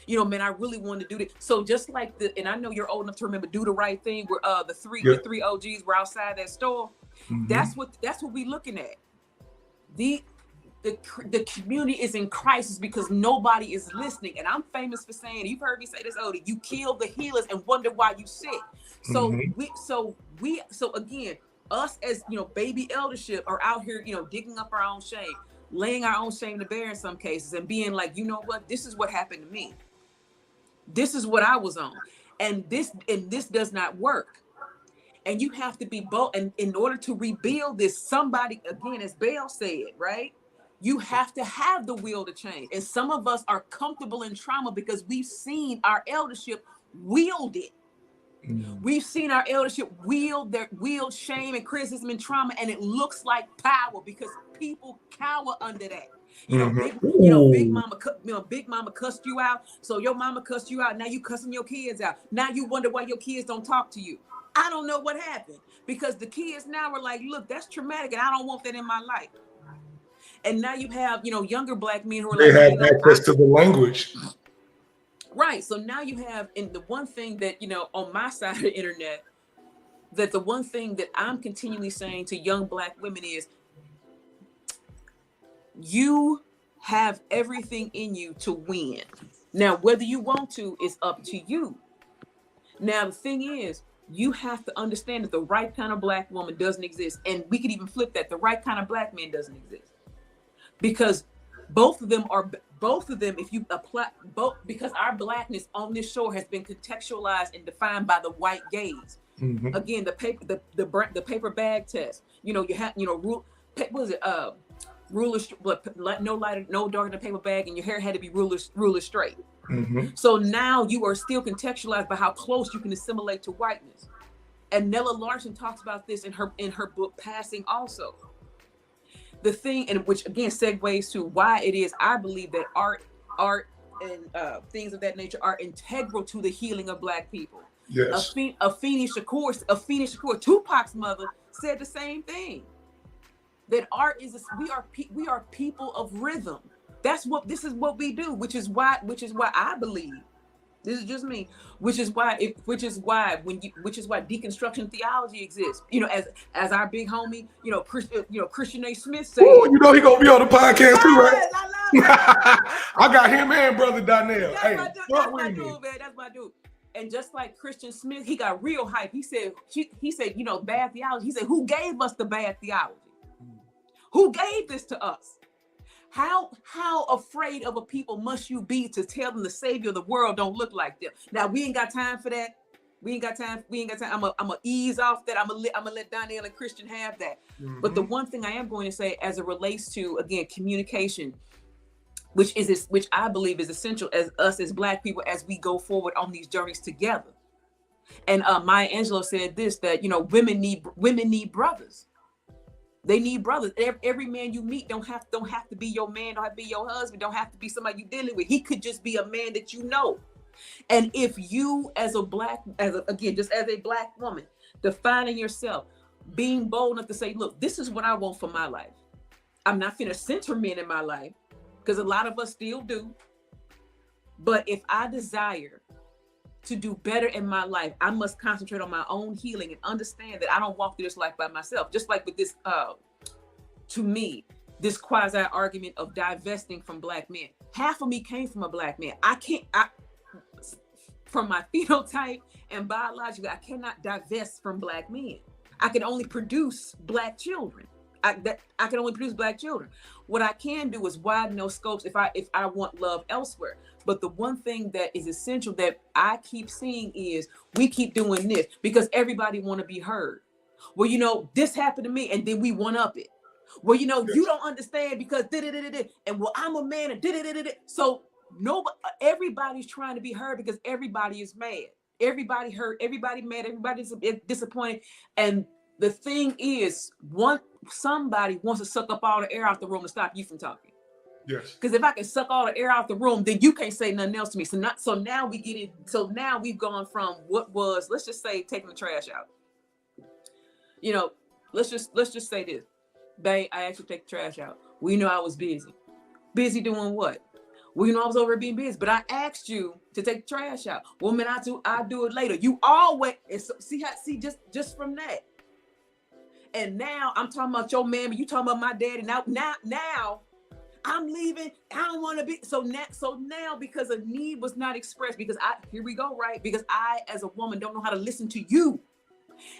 Man, I really wanted to do this. So just like and I know you're old enough to remember Do the Right Thing, where the three OGs were outside that store. Mm-hmm. That's what we looking at. The community is in crisis because nobody is listening. And I'm famous for saying, you've heard me say this, Odie, you kill the healers and wonder why you sick. So so again, us as baby eldership are out here, digging up our own shame, laying our own shame to bear in some cases, and being like, you know what, this is what happened to me. This is what I was on. And this does not work. And you have to be bold. And in order to rebuild this, somebody, again, as Bell said, right? You have to have the will to change. And some of us are comfortable in trauma because we've seen our eldership wield it. Mm. We've seen our eldership wield shame and criticism and trauma, and it looks like power because people cower under that. Big mama cussed you out, so your mama cussed you out. Now you cussing your kids out. Now you wonder why your kids don't talk to you. I don't know what happened, because the kids now are like, look, that's traumatic, and I don't want that in my life. And now you have, younger Black men who are they have access to the language. Right. So now you have, and the one thing that, on my side of the internet, that the one thing that I'm continually saying to young Black women is, you have everything in you to win. Now, whether you want to is up to you. Now, the thing is, you have to understand that the right kind of Black woman doesn't exist. And we could even flip that. The right kind of Black man doesn't exist. Because both of them, if you apply both, because our Blackness on this shore has been contextualized and defined by the white gaze. Mm-hmm. Again, the paper bag test. You have, what was it? Ruler, no lighter, no darker than a paper bag, and your hair had to be ruler straight. Mm-hmm. So now you are still contextualized by how close you can assimilate to whiteness. And Nella Larson talks about this in her book Passing also. The thing, and which again segues to why it is I believe that art and things of that nature are integral to the healing of Black people. Yes. Afeni Shakur, Tupac's mother, said the same thing. That art is we are people of rhythm. This is what we do, which is why I believe, this is just me, which is why deconstruction theology exists. As our big homie, Christian A. Smith said. Oh, he gonna be on the podcast too, right? I got him and Brother Donnell. That's my dude, man. That's my dude. And just like Christian Smith, he got real hype. He said, bad theology. He said, who gave us the bad theology? Who gave this to us? How afraid of a people must you be to tell them the Savior of the world don't look like them? Now, we ain't got time for that. We ain't got time. I'm gonna ease off that. I'm gonna let Donnell and Christian have that. Mm-hmm. But the one thing I am going to say, as it relates to, again, communication, which I believe is essential as us as Black people as we go forward on these journeys together. And Maya Angelou said this, that women need brothers. They need brothers. Every man you meet don't have to be your man, don't have to be your husband, don't have to be somebody you're dealing with. He could just be a man that you know. And if you, as a Black woman, defining yourself, being bold enough to say, look, this is what I want for my life. I'm not finna center men in my life, because a lot of us still do. But if I desire to do better in my life, I must concentrate on my own healing and understand that I don't walk through this life by myself. Just like with this, to me, this quasi argument of divesting from Black men. Half of me came from a Black man. From my phenotype and biologically, I cannot divest from Black men. I can only produce Black children. I can only produce Black children. What I can do is widen those scopes if I want love elsewhere. But the one thing that is essential that I keep seeing is we keep doing this because everybody want to be heard. Well, this happened to me, and then we one up it. Well, you don't understand because and well, I'm a man and so everybody's trying to be heard because everybody is mad. Everybody hurt, everybody mad, everybody's disappointed. And The thing is, somebody wants to suck up all the air out the room to stop you from talking. Yes. Because if I can suck all the air out the room, then you can't say nothing else to me. So now we get it. So now we've gone from what was, let's just say, taking the trash out. You know, let's just say this. Babe, I asked you to take the trash out. Well, you know, I was busy. Busy doing what? Well, you know, I was over being busy, but I asked you to take the trash out. Well, man, I'll do it later. You always, and so, see just from that. And now I'm talking about your man, but you talking about my daddy. Now I'm leaving. I don't want to be. So now because a need was not expressed, because here we go, right? Because I, as a woman, don't know how to listen to you.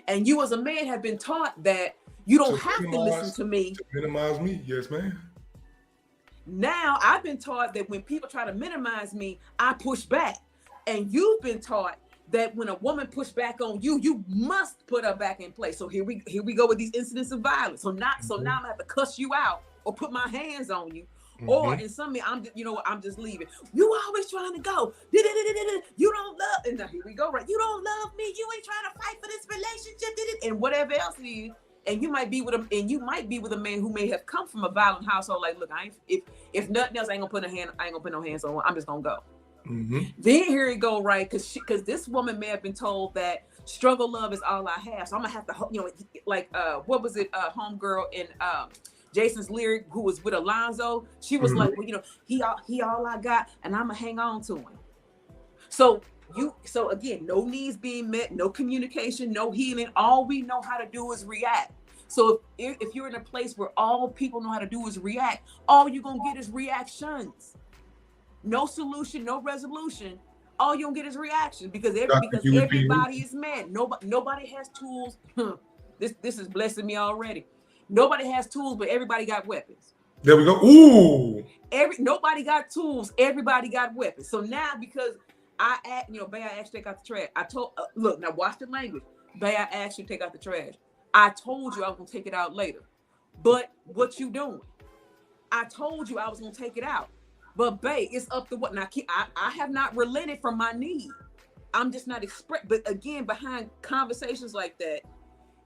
And you as a man have been taught that you don't have to listen to me. To minimize me, yes, ma'am. Now I've been taught that when people try to minimize me, I push back. And you've been taught that when a woman push back on you, you must put her back in place. So here we go with these incidents of violence. So now I'm gonna have to cuss you out or put my hands on you. Or in some way, I'm just leaving. You always trying to go. You don't love, and now here we go, right? You don't love me. You ain't trying to fight for this relationship, and whatever else it is. And you might be with a man who may have come from a violent household. Like, look, if nothing else, I ain't gonna put no hands on her. I'm just gonna go. Then here it go, right? Because this woman may have been told that struggle love is all I have. So I'm gonna have to, like what was it? Homegirl in Jason's lyric, who was with Alonzo, she was like, well, he all I got, and I'm gonna hang on to him. So again, no needs being met, no communication, no healing. All we know how to do is react. So if you're in a place where all people know how to do is react, all you're gonna get is reactions. No solution, no resolution. All you're gonna get is reactions because everybody is mad. Nobody has tools. This is blessing me already. Nobody has tools, but everybody got weapons. There we go. Ooh. Nobody got tools. Everybody got weapons. So now, because babe, I asked you to take out the trash. I told, look, now watch the language. Babe, I asked you to take out the trash. I told you I was gonna take it out later. But what you doing? I told you I was gonna take it out. But babe, it's up to what? Now, I have not relented from my need. I'm just not But again, behind conversations like that,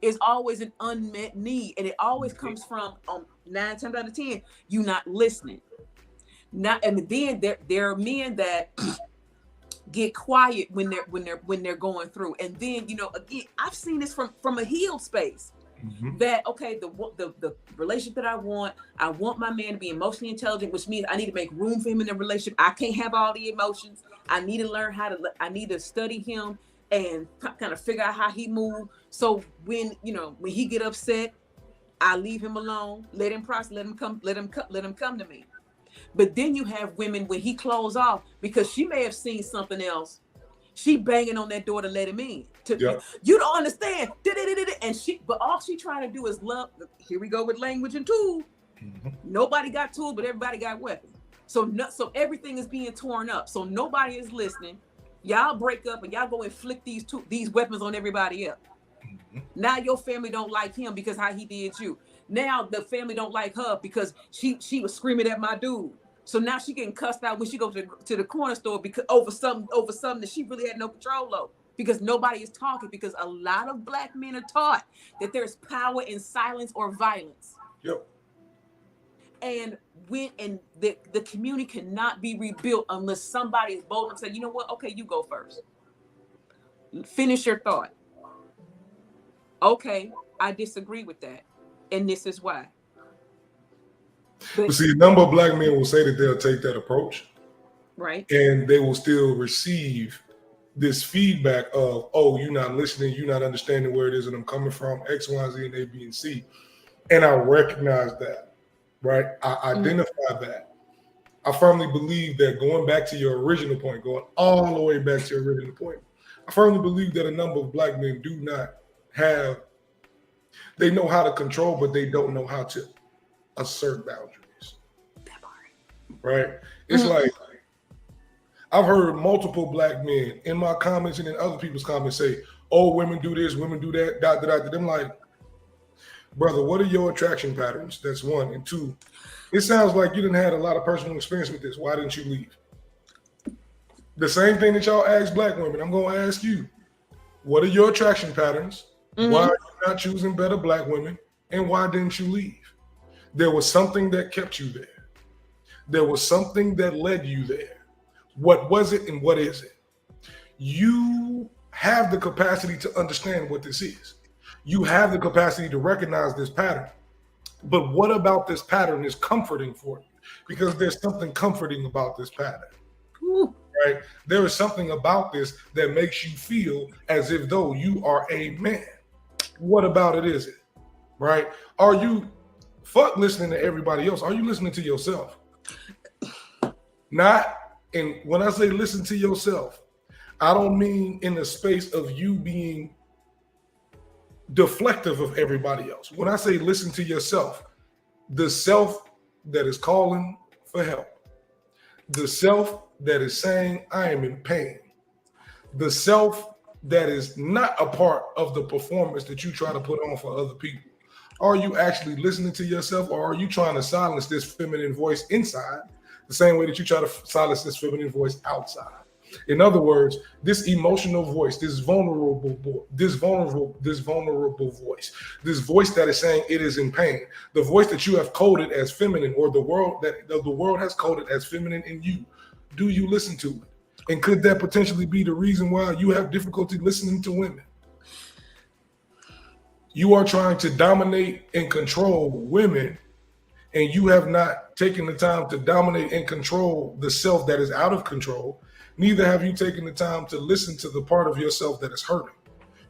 is always an unmet need, and it always comes from 9 times out of 10 you not listening. And then there are men that get quiet when they're going through, and then again, I've seen this from a healed space. That okay, the relationship that I want my man to be emotionally intelligent, which means I need to make room for him in the relationship. I can't have all the emotions. I need to learn I need to study him and kind of figure out how he moves. So when he get upset, I leave him alone, let him process, let him come to me. But then you have women when he close off because she may have seen something else. She banging on that door to let him in. You don't understand. But all she trying to do is love. Here we go with language and tools. Nobody got tools, but everybody got weapons. So everything is being torn up. So nobody is listening. Y'all break up and y'all go and flick these weapons on everybody else. Now your family don't like him because how he did you. Now the family don't like her because she was screaming at my dude. So now she getting cussed out when she goes to the corner store because over something that she really had no control over. Because nobody is talking. Because a lot of Black men are taught that there's power in silence or violence. Yep. And the community cannot be rebuilt unless somebody is bold and say, you know what? Okay, you go first. Finish your thought. Okay, I disagree with that, and this is why. But see, a number of Black men will say that they'll take that approach, right? And they will still receive this feedback of, oh, you're not listening, you're not understanding where it is that I'm coming from, X, Y, Z, and A, B, and C. And I recognize that. Right? I identify that. I firmly believe that going back to your original point, going all the way back to your original point, I firmly believe that a number of Black men do not they know how to control, but they don't know how to assert boundaries. Right? It's like, I've heard multiple Black men in my comments and in other people's comments say, oh, women do this, women do that, I'm like, brother, what are your attraction patterns? That's one. And two, it sounds like you didn't have a lot of personal experience with this. Why didn't you leave? The same thing that y'all ask Black women, I'm going to ask you. What are your attraction patterns? Why are you not choosing better black women, and why didn't you leave? There was something that kept you there. There was something that led you there. What was it and what is it? You have the capacity to understand what this is. You have the capacity to recognize this pattern. But what about this pattern is comforting for you? Because there's something comforting about this pattern. Ooh. Right? There is something about this that makes you feel as if though you are a man. What about it is it? Right? Are you, fuck listening to everybody else, are you listening to yourself? Not, and when I say listen to yourself, I don't mean in the space of you being deflective of everybody else. When I say listen to yourself, the self that is calling for help, the self that is saying, I am in pain, the self that is not a part of the performance that you try to put on for other people. Are you actually listening to yourself, or are you trying to silence this feminine voice inside the same way that you try to silence this feminine voice outside? In other words, this emotional voice, this vulnerable voice, this voice that is saying it is in pain, the voice that you have coded as feminine, or the world has coded as feminine in you. Do you listen to it? And could that potentially be the reason why you have difficulty listening to women? You are trying to dominate and control women, and you have not taken the time to dominate and control the self that is out of control. Neither have you taken the time to listen to the part of yourself that is hurting.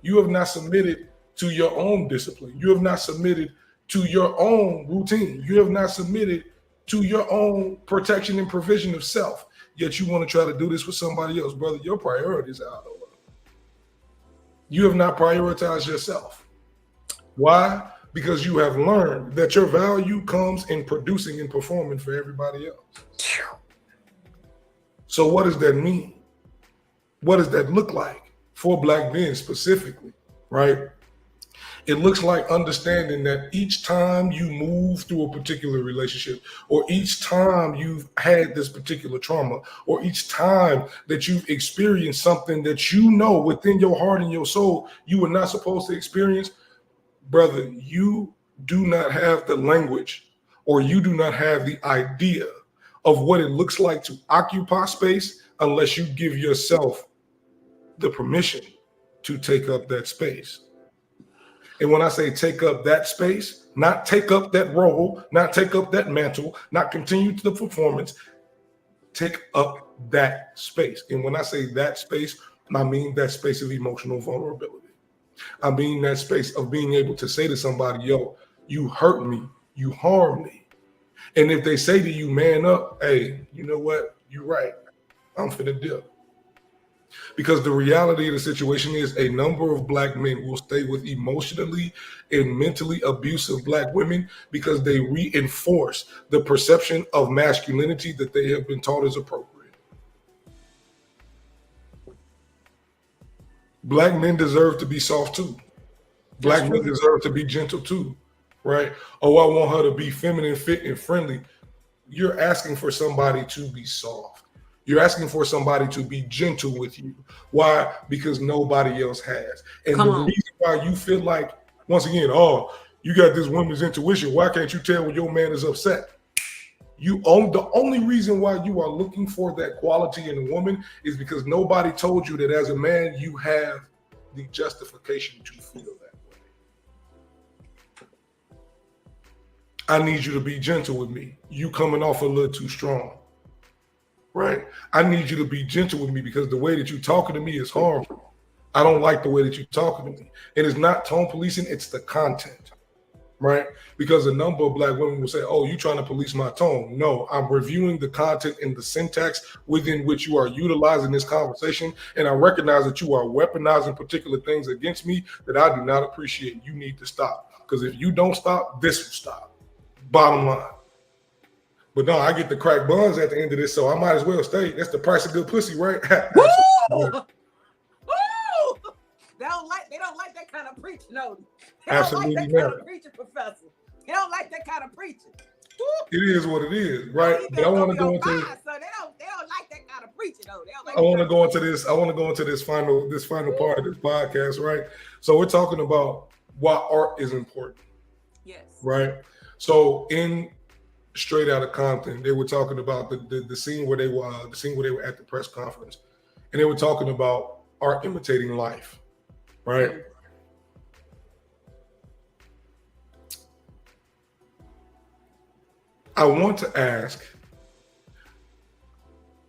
You have not submitted to your own discipline. You have not submitted to your own routine. You have not submitted to your own protection and provision of self. Yet you want to try to do this with somebody else. Brother, your priorities are out of order. You have not prioritized yourself. Why? Because you have learned that your value comes in producing and performing for everybody else. So what does that mean? What does that look like for Black men specifically, right? It looks like understanding that each time you move through a particular relationship, or each time you've had this particular trauma, or each time that you've experienced something that you know within your heart and your soul you were not supposed to experience, brother, you do not have the language, or you do not have the idea of what it looks like to occupy space unless you give yourself the permission to take up that space. And when I say take up that space, not take up that role, not take up that mantle, not continue to the performance, take up that space. And when I say that space, I mean that space of emotional vulnerability. I mean that space of being able to say to somebody, yo, you hurt me, you harm me. And if they say to you, man up, hey, you know what? You're right. I'm finna dip. Because the reality of the situation is a number of Black men will stay with emotionally and mentally abusive Black women because they reinforce the perception of masculinity that they have been taught is appropriate. Black men deserve to be soft too. Black men deserve to be gentle too, right? Oh, I want her to be feminine, fit, and friendly. You're asking for somebody to be soft. You're asking for somebody to be gentle with you. Why? Because nobody else has. And the reason why you feel like, once again, oh, you got this woman's intuition. Why can't you tell when your man is upset? The only reason why you are looking for that quality in a woman is because nobody told you that as a man, you have the justification to feel that way. I need you to be gentle with me. You coming off a little too strong. Right? I need you to be gentle with me because the way that you're talking to me is harmful. I don't like the way that you're talking to me. And it's not tone policing, it's the content, right? Because a number of Black women will say, oh, you're trying to police my tone. No, I'm reviewing the content and the syntax within which you are utilizing this conversation. And I recognize that you are weaponizing particular things against me that I do not appreciate. You need to stop. Because if you don't stop, this will stop. Bottom line. But no, I get the crack buns at the end of this, so I might as well stay. That's the price of good pussy, right? Woo! Woo! They don't like that kind of preaching, no. They don't Absolutely like that kind of preaching, Professor. They don't like that kind of preaching. Woo! It is what it is, right? But I want to go into this. So they don't like that kind of preaching, though. I want to go into this. I want to go into this final part of this podcast, right? So we're talking about why art is important, Yes. right? So in Straight Outta Compton, they were talking about the scene where they were at the press conference, and they were talking about art imitating life, right? Mm. I want to ask,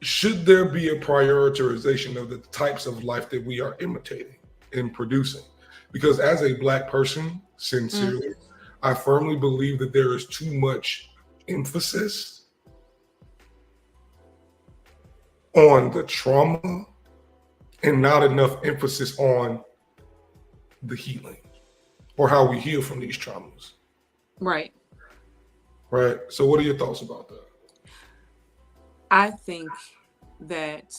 should there be a prioritization of the types of life that we are imitating and producing? Because as a Black person, sincerely, I firmly believe that there is too much emphasis on the trauma and not enough emphasis on the healing or how we heal from these traumas. Right. Right. So what are your thoughts about that? I think that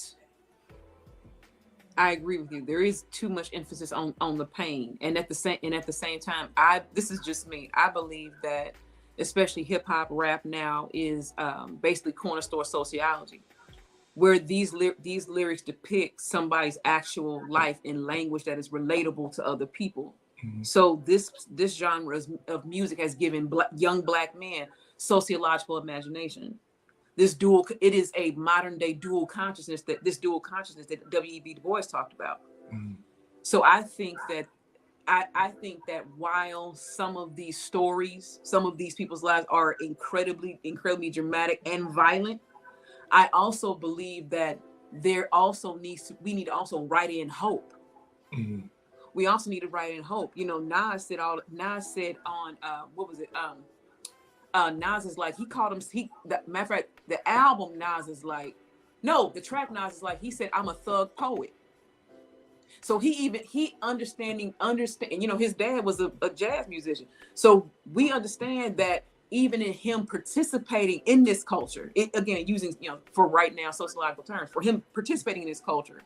I agree with you. There is too much emphasis on the pain, and at the same time, this is just me. I believe that especially hip hop, rap now is basically corner store sociology, where these lyrics depict somebody's actual life in language that is relatable to other people. Mm-hmm. So this genre of music has given young Black men sociological imagination. It is a modern day dual consciousness that W.E.B. Du Bois talked about. Mm-hmm. So I think that while some of these stories, some of these people's lives are incredibly dramatic and violent, I also believe that we need to also write in hope. Mm-hmm. We also need to write in hope. You know, Nas said on what was it? Nas is like, matter of fact, the album Nas is like, no, the track Nas is like, he said, I'm a thug poet. So he understand, you know, his dad was a jazz musician. So we understand that even in him participating in this culture, again, using, you know, for right now, sociological terms, for him participating in this culture,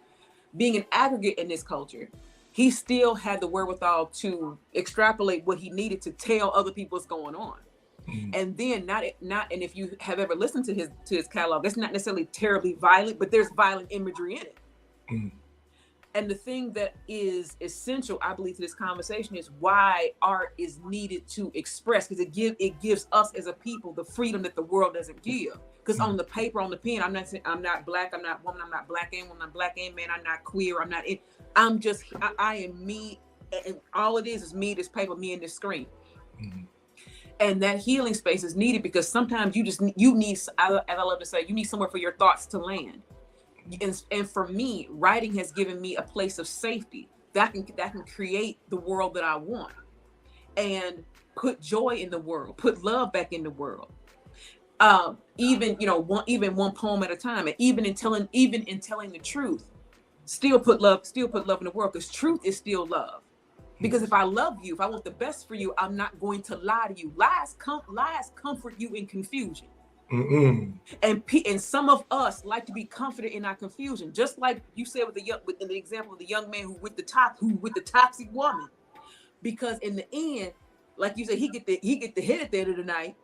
being an aggregate in this culture, he still had the wherewithal to extrapolate what he needed to tell other people what's going on. Mm-hmm. And then and if you have ever listened to his catalog, it's not necessarily terribly violent, but there's violent imagery in it. Mm-hmm. And the thing that is essential, I believe, to this conversation is why art is needed to express, because it gives us as a people the freedom that the world doesn't give. Because on the paper, on the pen, I'm not Black, I'm not woman, I'm not Black and woman, I'm Black and man, I'm not queer, I am me, and all it is me, this paper, me, and this screen. Mm-hmm. And that healing space is needed because sometimes you need, as I love to say, you need somewhere for your thoughts to land. And for me, writing has given me a place of safety that can create the world that I want and put joy in the world, put love back in the world. Even one poem at a time, and even in telling the truth, still put love in the world, because truth is still love. Because if I love you, if I want the best for you, I'm not going to lie to you. Lies comfort you in confusion. Mm-mm. And some of us like to be comforted in our confusion, just like you said with the example of the young man who with the toxic woman. Because in the end, like you said, he get the hit at the end of the night.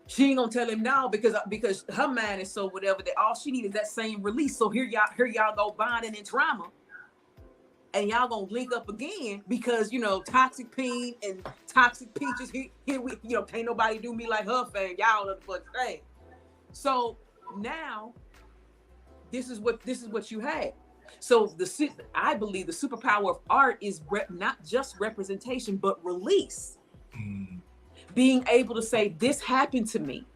She ain't gonna tell him now because her mind is so whatever that all she needs is that same release. So here y'all go bonding in trauma. And y'all gonna link up again because, you know, toxic Peen and toxic Peaches. Here we, you know, can't nobody do me like her fame. Y'all know the fucking thing. So now, this is what you had. So I believe the superpower of art is not just representation but release. Mm. Being able to say this happened to me,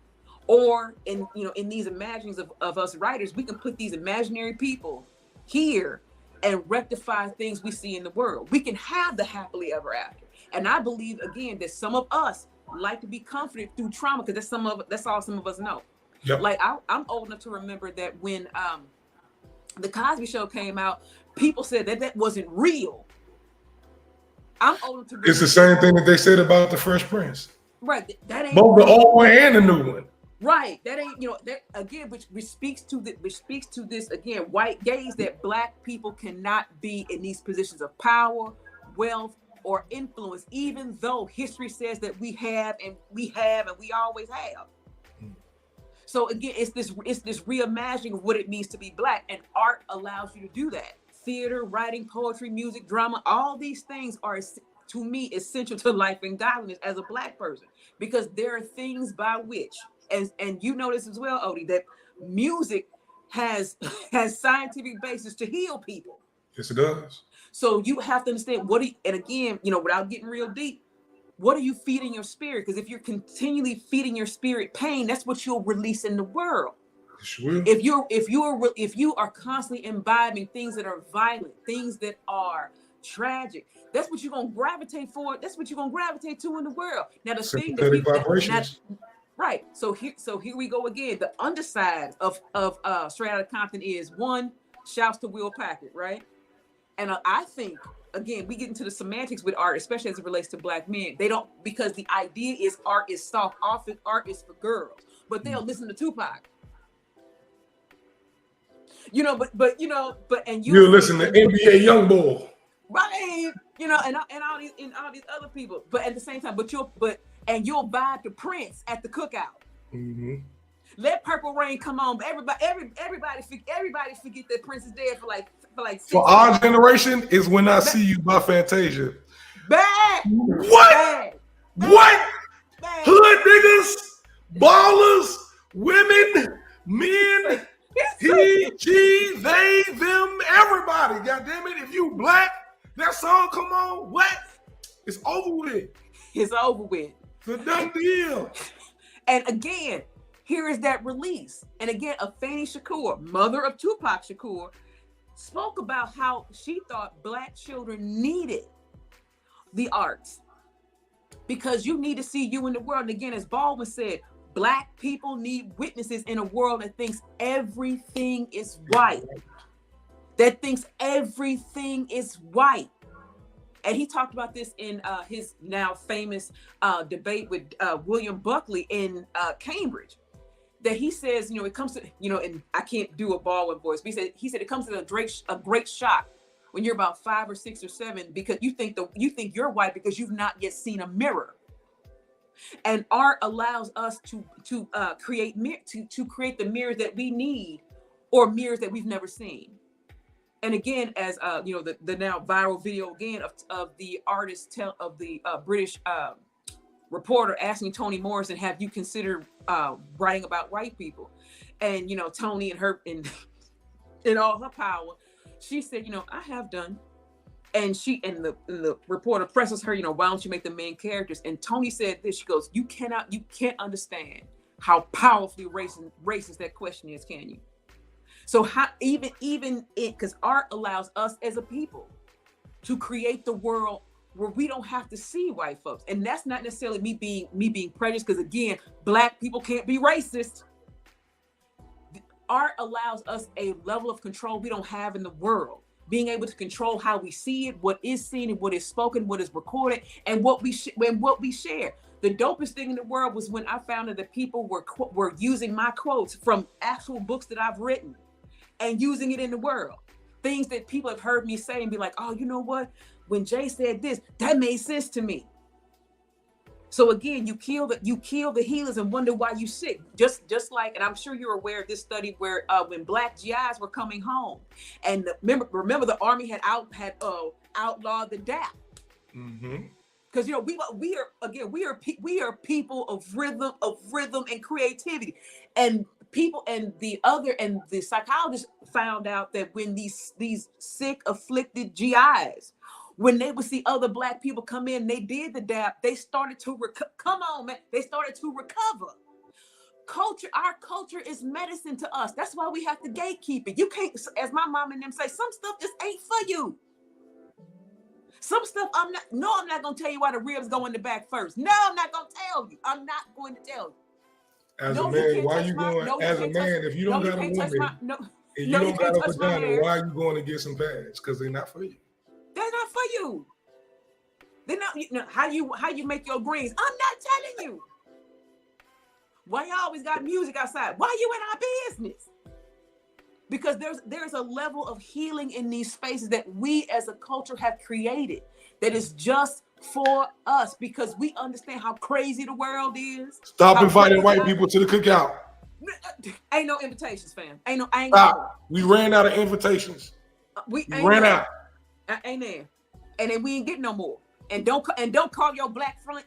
or in these imaginings of us writers, we can put these imaginary people here and rectify things we see in the world. We can have the happily ever after. And I believe, again, that some of us like to be comforted through trauma because that's all some of us know. Yep. Like I'm old enough to remember that when the Cosby Show came out, people said that wasn't real. I'm old enough to remember. It's the same thing that they said about the Fresh Prince. Right. That ain't both the old one and the new one. Right. That ain't, that again, which speaks to this again, white gaze, that Black people cannot be in these positions of power, wealth, or influence, even though history says that we have and we always have. So again, it's this reimagining of what it means to be Black, and art allows you to do that. Theater, writing, poetry, music, drama, all these things are to me essential to life and godliness as a Black person, because there are things by which, and you know this as well, Odie, that music has scientific basis to heal people. Yes, it does. So you have to understand and again, without getting real deep, what are you feeding your spirit? Because if you're continually feeding your spirit pain, that's what you'll release in the world. Sure. If you are constantly imbibing things that are violent, things that are tragic, that's what you're gonna gravitate for. That's what you're gonna gravitate to in the world. Now the thing that vibrations. Right. So here we go again. The underside of Straight Outta Compton is one, shouts to Will Packard, right? And I think, again, we get into the semantics with art, especially as it relates to Black men. They don't, because the idea is art is soft. Often art is for girls, but they'll listen to Tupac. And you listen to NBA YoungBoy, right? And all these other people. But at the same time, you'll vibe to Prince at the cookout. Mm-hmm. Let Purple Rain come on, but everybody forget that Prince is dead for like 6 For our generation, is When I See You by Fantasia. Bad. What? Bad. What? Bad. Hood niggas, ballers, women, men, he, she, they, them, everybody. God damn it! If you Black, that song come on. What? It's over with. It's over with. It's a done deal. And again, here is that release. And again, Afeni Shakur, mother of Tupac Shakur, spoke about how she thought Black children needed the arts because you need to see you in the world. And again, as Baldwin said, Black people need witnesses in a world that thinks everything is white. That thinks everything is white. And he talked about this in his now famous debate with William Buckley in Cambridge. That he says, it comes to, and I can't do a Baldwin voice, but he said it comes to a great shock when you're about 5 or 6 or 7 because you think you're white because you've not yet seen a mirror. And art allows us to create the mirrors that we need, or mirrors that we've never seen. And again, as the now viral video again of the artist of the British reporter asking Toni Morrison, have you considered writing about white people? And Toni and her in all her power, she said, I have done. And the reporter presses her, why don't you make the main characters? And Toni said this, she goes, you can't understand how powerfully racist that question is, can you? So how even it, because art allows us as a people to create the world where we don't have to see white folks. And that's not necessarily me being prejudiced, because again, Black people can't be racist. Art allows us a level of control we don't have in the world. Being able to control how we see it, what is seen and what is spoken, what is recorded, and what we share. The dopest thing in the world was when I found that people were using my quotes from actual books that I've written and using it in the world. Things that people have heard me say and be like, oh, you know what? When Jay said this, that made sense to me. So again, you kill the healers and wonder why you sick. Just like, and I'm sure you're aware of this study where when Black GIs were coming home, and remember the Army had outlawed the DAP. Mm-hmm. Because we are people of rhythm and creativity, and the psychologists found out that when these sick afflicted GIs, when they would see other Black people come in, they did the DAP, they started to they started to recover. Our culture is medicine to us. That's why we have to gatekeep it. You can't, as my mom and them say, some stuff just ain't for you. Some stuff I'm not gonna tell you why the ribs go in the back first. No, I'm not gonna tell you. I'm not going to tell you. As a man, why you going? As a man, if you don't got a woman, and you don't got a vagina, why are you going to get some pads? Because they're not for you. They're not for you. They're not. How you make your greens? I'm not telling you. Why you always got music outside? Why you in our business? Because there's a level of healing in these spaces that we as a culture have created that is just for us, because we understand how crazy the world is. Stop inviting white people to the cookout. Ain't no invitations, fam. We ran out of invitations. We ran out. Amen. And then we ain't getting no more. And don't call your black friend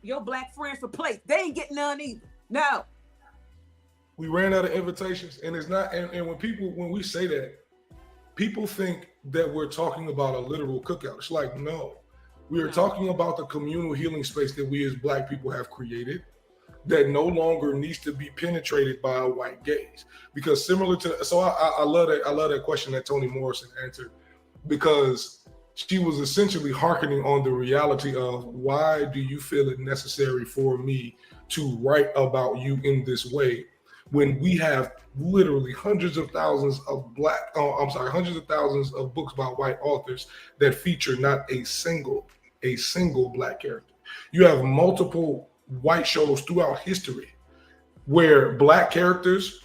your black friends for plates. They ain't getting none either. No. We ran out of invitations, and it's not. And when we say that, people think that we're talking about a literal cookout. It's like, no, we are talking about the communal healing space that we as Black people have created that no longer needs to be penetrated by a white gaze. Because similar to, so I love that question that Toni Morrison answered, because she was essentially hearkening on the reality of, why do you feel it necessary for me to write about you in this way, when we have literally hundreds of thousands of books by white authors that feature not a single Black character. You have multiple white shows throughout history where Black characters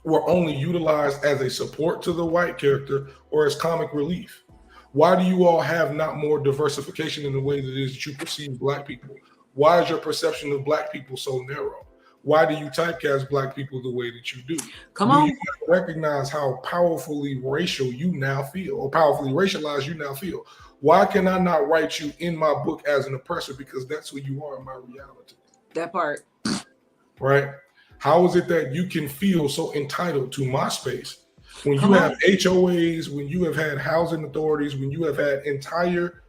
were only utilized as a support to the white character or as comic relief. Why do you all have not more diversification in the way that it is that you perceive Black people? Why is your perception of Black people so narrow? Why do you typecast Black people the way that you do? Come on. You recognize how powerfully racial you now feel, or powerfully racialized you now feel? Why can I not write you in my book as an oppressor? Because that's who you are in my reality. That part. Right? How is it that you can feel so entitled to my space when you have HOAs, when you have had housing authorities, when you have had entire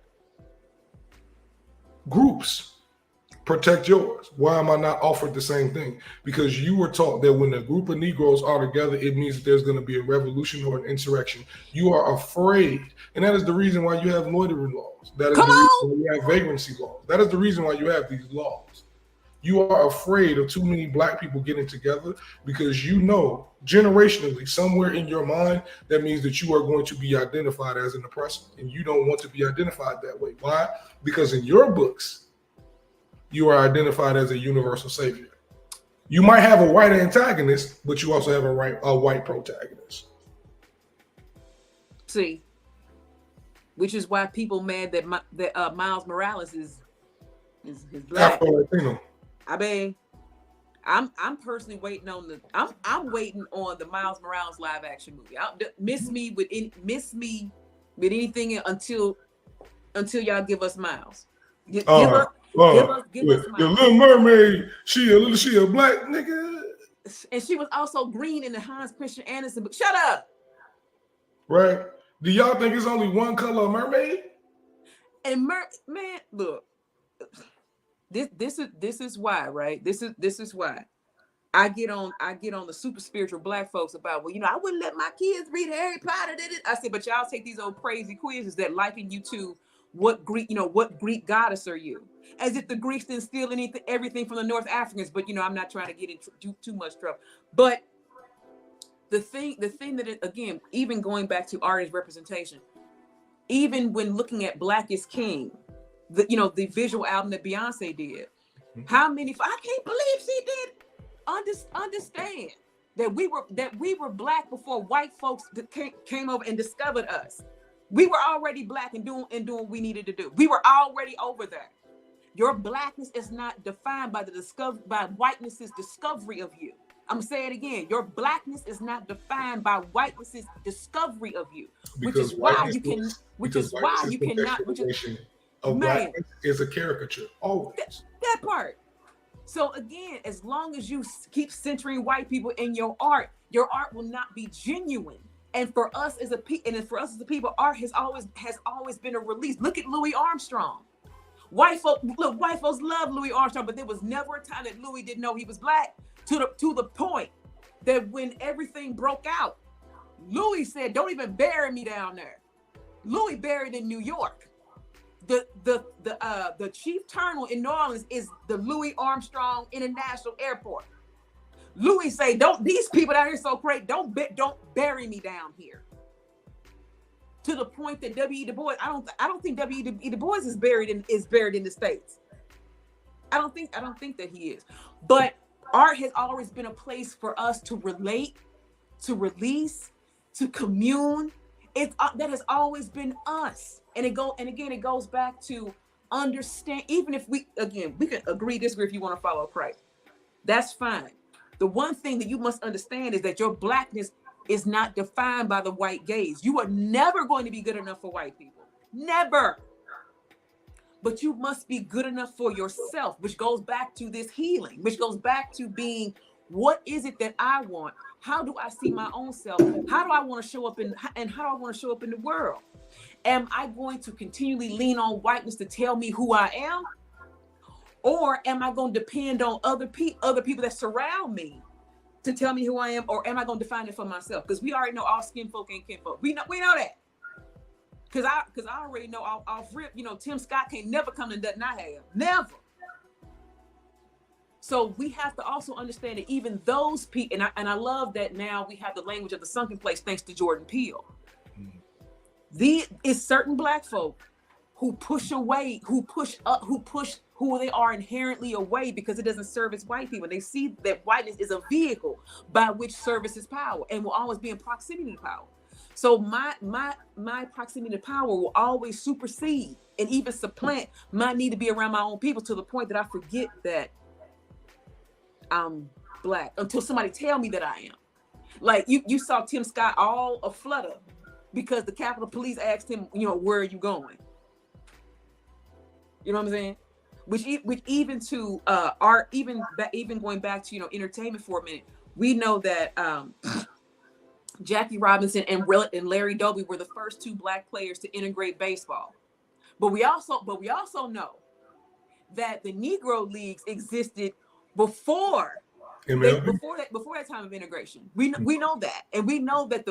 groups protect yours? Why am I not offered the same thing? Because you were taught that when a group of Negroes are together, it means that there's going to be a revolution or an insurrection. You are afraid. And that is the reason why you have loitering laws. That is the reason why you have vagrancy laws. That is the reason why you have these laws. You are afraid of too many Black people getting together because you know generationally, somewhere in your mind, that means that you are going to be identified as an oppressor. And you don't want to be identified that way. Why? Because in your books, you are identified as a universal savior. You might have a white antagonist, but you also have a white protagonist. See, which is why people mad that Miles Morales is Black. Afro-Latino. I mean, I'm personally waiting on I'm waiting on the Miles Morales live action movie. Miss me with anything until y'all give us Miles. Give us Miles. The Little Mermaid, she a Black nigga. And she was also green in the Hans Christian Andersen book. Shut up. Right? Do y'all think it's only one color of mermaid? And man, look. This is why, right? This is why I get on the super spiritual Black folks about, well, I wouldn't let my kids read Harry Potter. I said, but y'all take these old crazy quizzes that liken you to what Greek goddess are you? As if the Greeks didn't steal everything from the North Africans. But I'm not trying to get into too much trouble. But the thing that again, even going back to artist representation, even when looking at Black is King, the visual album that Beyonce did, how many? I can't believe she did. Understand that we were Black before white folks came over and discovered us. We were already Black and doing what we needed to do. We were already over there. Your Blackness is not defined by by whiteness's discovery of you. I'm gonna say it again. Your Blackness is not defined by whiteness's discovery of you, which is why you cannot. Blackness is a caricature, always. That part. So again, as long as you keep centering white people in your art will not be genuine. And for us as a people, art has always been a release. Look at Louis Armstrong. White folks love Louis Armstrong, but there was never a time that Louis didn't know he was Black. To the point that when everything broke out, Louis said, "Don't even bury me down there." Louis buried in New York. The chief terminal in New Orleans is the Louis Armstrong International Airport. Louis say, these people down here so great, don't bury me down here. To the point that W.E. Du Bois, I don't think W.E. Du Bois is buried in the States. I don't think that he is. But art has always been a place for us to relate, to release, to commune. That has always been us. And it goes back to understand, even if we can agree, disagree if you want to follow Christ. That's fine. The one thing that you must understand is that your Blackness is not defined by the white gaze. You are never going to be good enough for white people. Never. but you must be good enough for yourself, which goes back to this healing, which goes back to being, what is it that I want? How do I see my own self? How do I want to show up and how do I want to show up in the world? Am I going to continually lean on whiteness to tell me who I am? Or am I going to depend on other people that surround me to tell me who I am? Or am I going to define it for myself? Because we already know all skin folk ain't kin folk. We know that. Because I already know off rip, Tim Scott can't never come to nothing I have. Never. So we have to also understand that even those people, and I love that now we have the language of the sunken place thanks to Jordan Peele. It's certain Black folk who push away, who push who they are inherently away because it doesn't service white people. They see that whiteness is a vehicle by which services power and will always be in proximity to power. So my proximity to power will always supersede and even supplant my need to be around my own people, to the point that I forget that I'm Black until somebody tell me that I am. Like you saw Tim Scott all aflutter because the Capitol Police asked him, where are you going? You know what I'm saying? Which even to art, even going back to entertainment for a minute, we know that Jackie Robinson and Larry Doby were the first two Black players to integrate baseball. But we also know that the Negro Leagues existed before that time of integration. We know that, and we know that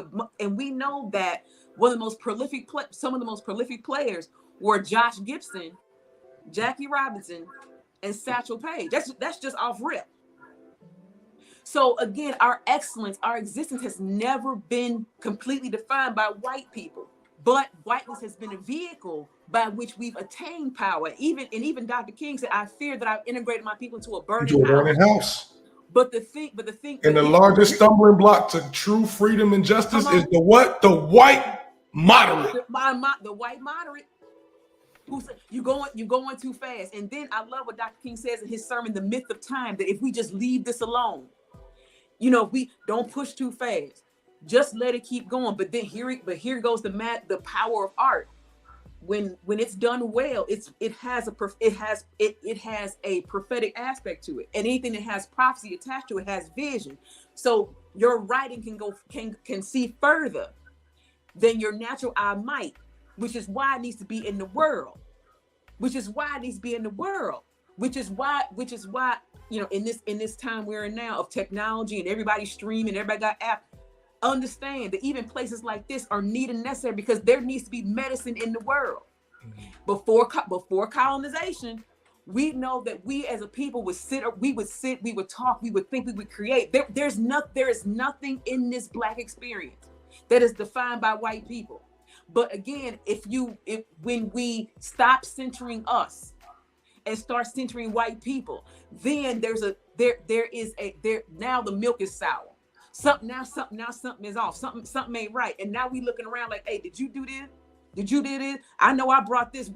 some of the most prolific players were Josh Gibson, Jackie Robinson, and Satchel Paige. That's just off rip. So again, our excellence, our existence has never been completely defined by white people, but whiteness has been a vehicle by which we've attained power. Even Dr. King said, "I fear that I've integrated my people into a burning house." But the thing, and the largest stumbling block to true freedom and justice is the what? The white moderate. The white moderate. Who said you're going too fast? And then I love what Dr. King says in his sermon, "The Myth of Time," that if we just leave this alone, if we don't push too fast, just let it keep going. But then here goes the power of art. When it's done well, it has a prophetic aspect to it, and anything that has prophecy attached to it has vision. So your writing can see further than your natural eye might, which is why it needs to be in the world. Which is why in this time we're in now of technology and everybody streaming, everybody got apps. Understand that even places like this are needed and necessary because there needs to be medicine in the world. Before colonization, we know that we as a people would we would talk, we would think, we would create. There is nothing in this Black experience that is defined by white people. But again, when we stop centering us and start centering white people, then now the milk is sour. Something is off. Something ain't right. And now we looking around like, hey, did you do this? Did you do this? I know I brought this.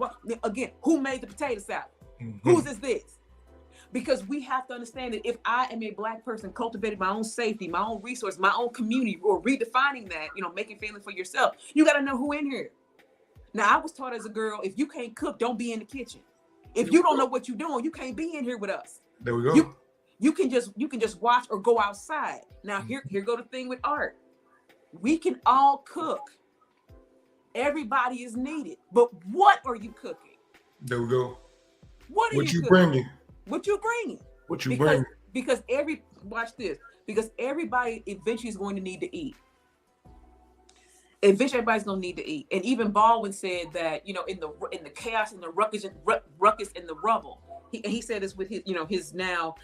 Again, who made the potato salad? Mm-hmm. Whose is this? Because we have to understand that if I am a Black person cultivating my own safety, my own resource, my own community, or redefining that, making family for yourself, you got to know who in here. Now, I was taught as a girl, if you can't cook, don't be in the kitchen. If you don't know what you're doing, you can't be in here with us. There we go. You can just watch or go outside. Now, here go the thing with art. We can all cook. Everybody is needed. But what are you cooking? There we go. What you bringing? What you bringing? Because watch this. Because everybody eventually is going to need to eat. Eventually, everybody's going to need to eat. And even Baldwin said that, in the chaos and the ruckus and the rubble. He said this with his now,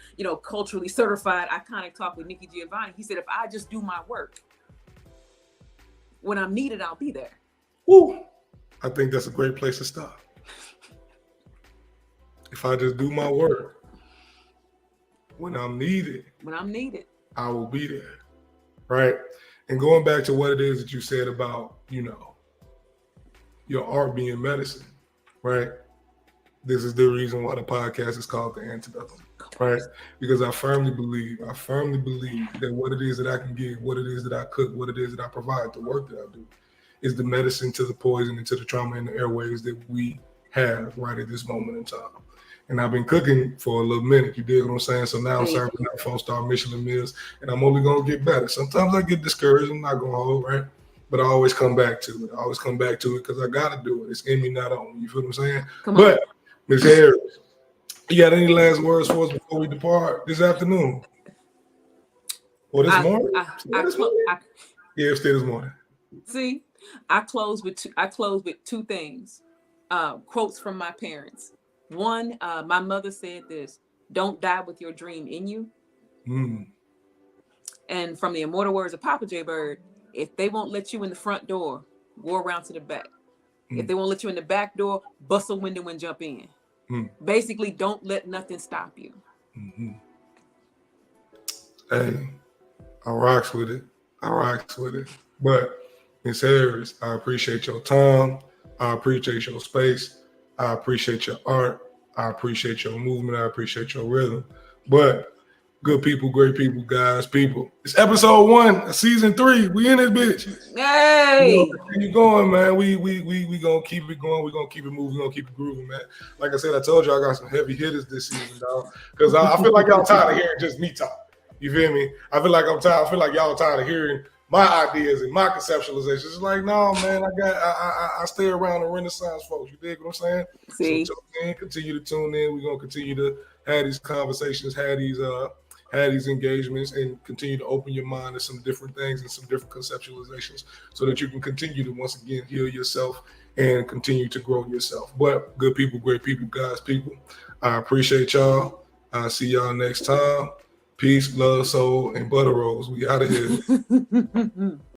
culturally certified iconic talk with Nikki Giovanni. He said, if I just do my work, when I'm needed, I'll be there. Woo! I think that's a great place to stop. If I just do my work, when I'm needed, I will be there. Right? And going back to what it is that you said about, your art being medicine, right? This is the reason why the podcast is called Tha Antidote, right? Because I firmly believe that what it is that I can give, what it is that I cook, what it is that I provide, the work that I do, is the medicine to the poison and to the trauma in the airways that we have right at this moment in time. And I've been cooking for a little minute, you dig what I'm saying? So now I'm serving out 4-star Michelin meals, and I'm only gonna get better. Sometimes I get discouraged, I'm not gonna hold, right? But I always come back to it. I always come back to it because I gotta do it. It's in me, not on me. You feel what I'm saying? But Ms. Harris, you got any last words for us before we depart this afternoon? Or this morning? Yeah, it's still this morning. See, I close with two things. Quotes from my parents. One, my mother said this: "Don't die with your dream in you." And from the immortal words of Papa J. Bird, if they won't let you in the front door, go around to the back. If they won't let you in the back door, bust a window and jump in. Basically, don't let nothing stop you. Hey, I rocks with it. But Ms. Harris, I appreciate your time. I appreciate your space. I appreciate your art. I appreciate your movement. I appreciate your rhythm. But good people, great people, guys, people. It's episode 1 of season 3. We in this bitch. Hey, Continue going, man. We gonna keep it going. We gonna keep it moving. We gonna keep it grooving, man. Like I said, I told you I got some heavy hitters this season, dog. Because I feel like y'all tired of hearing just me talk. You feel me? I feel like I'm tired. I feel like y'all tired of hearing my ideas and my conceptualizations. It's like, no, man, I stay around the Renaissance folks. You dig what I'm saying? See? So continue to tune in. We're gonna continue to have these conversations, have these engagements, and continue to open your mind to some different things and some different conceptualizations so that you can continue to once again heal yourself and continue to grow yourself. But good people, great people, guys, people, I appreciate y'all. I'll see y'all next time. Peace, love, soul, and butter rolls. We out of here.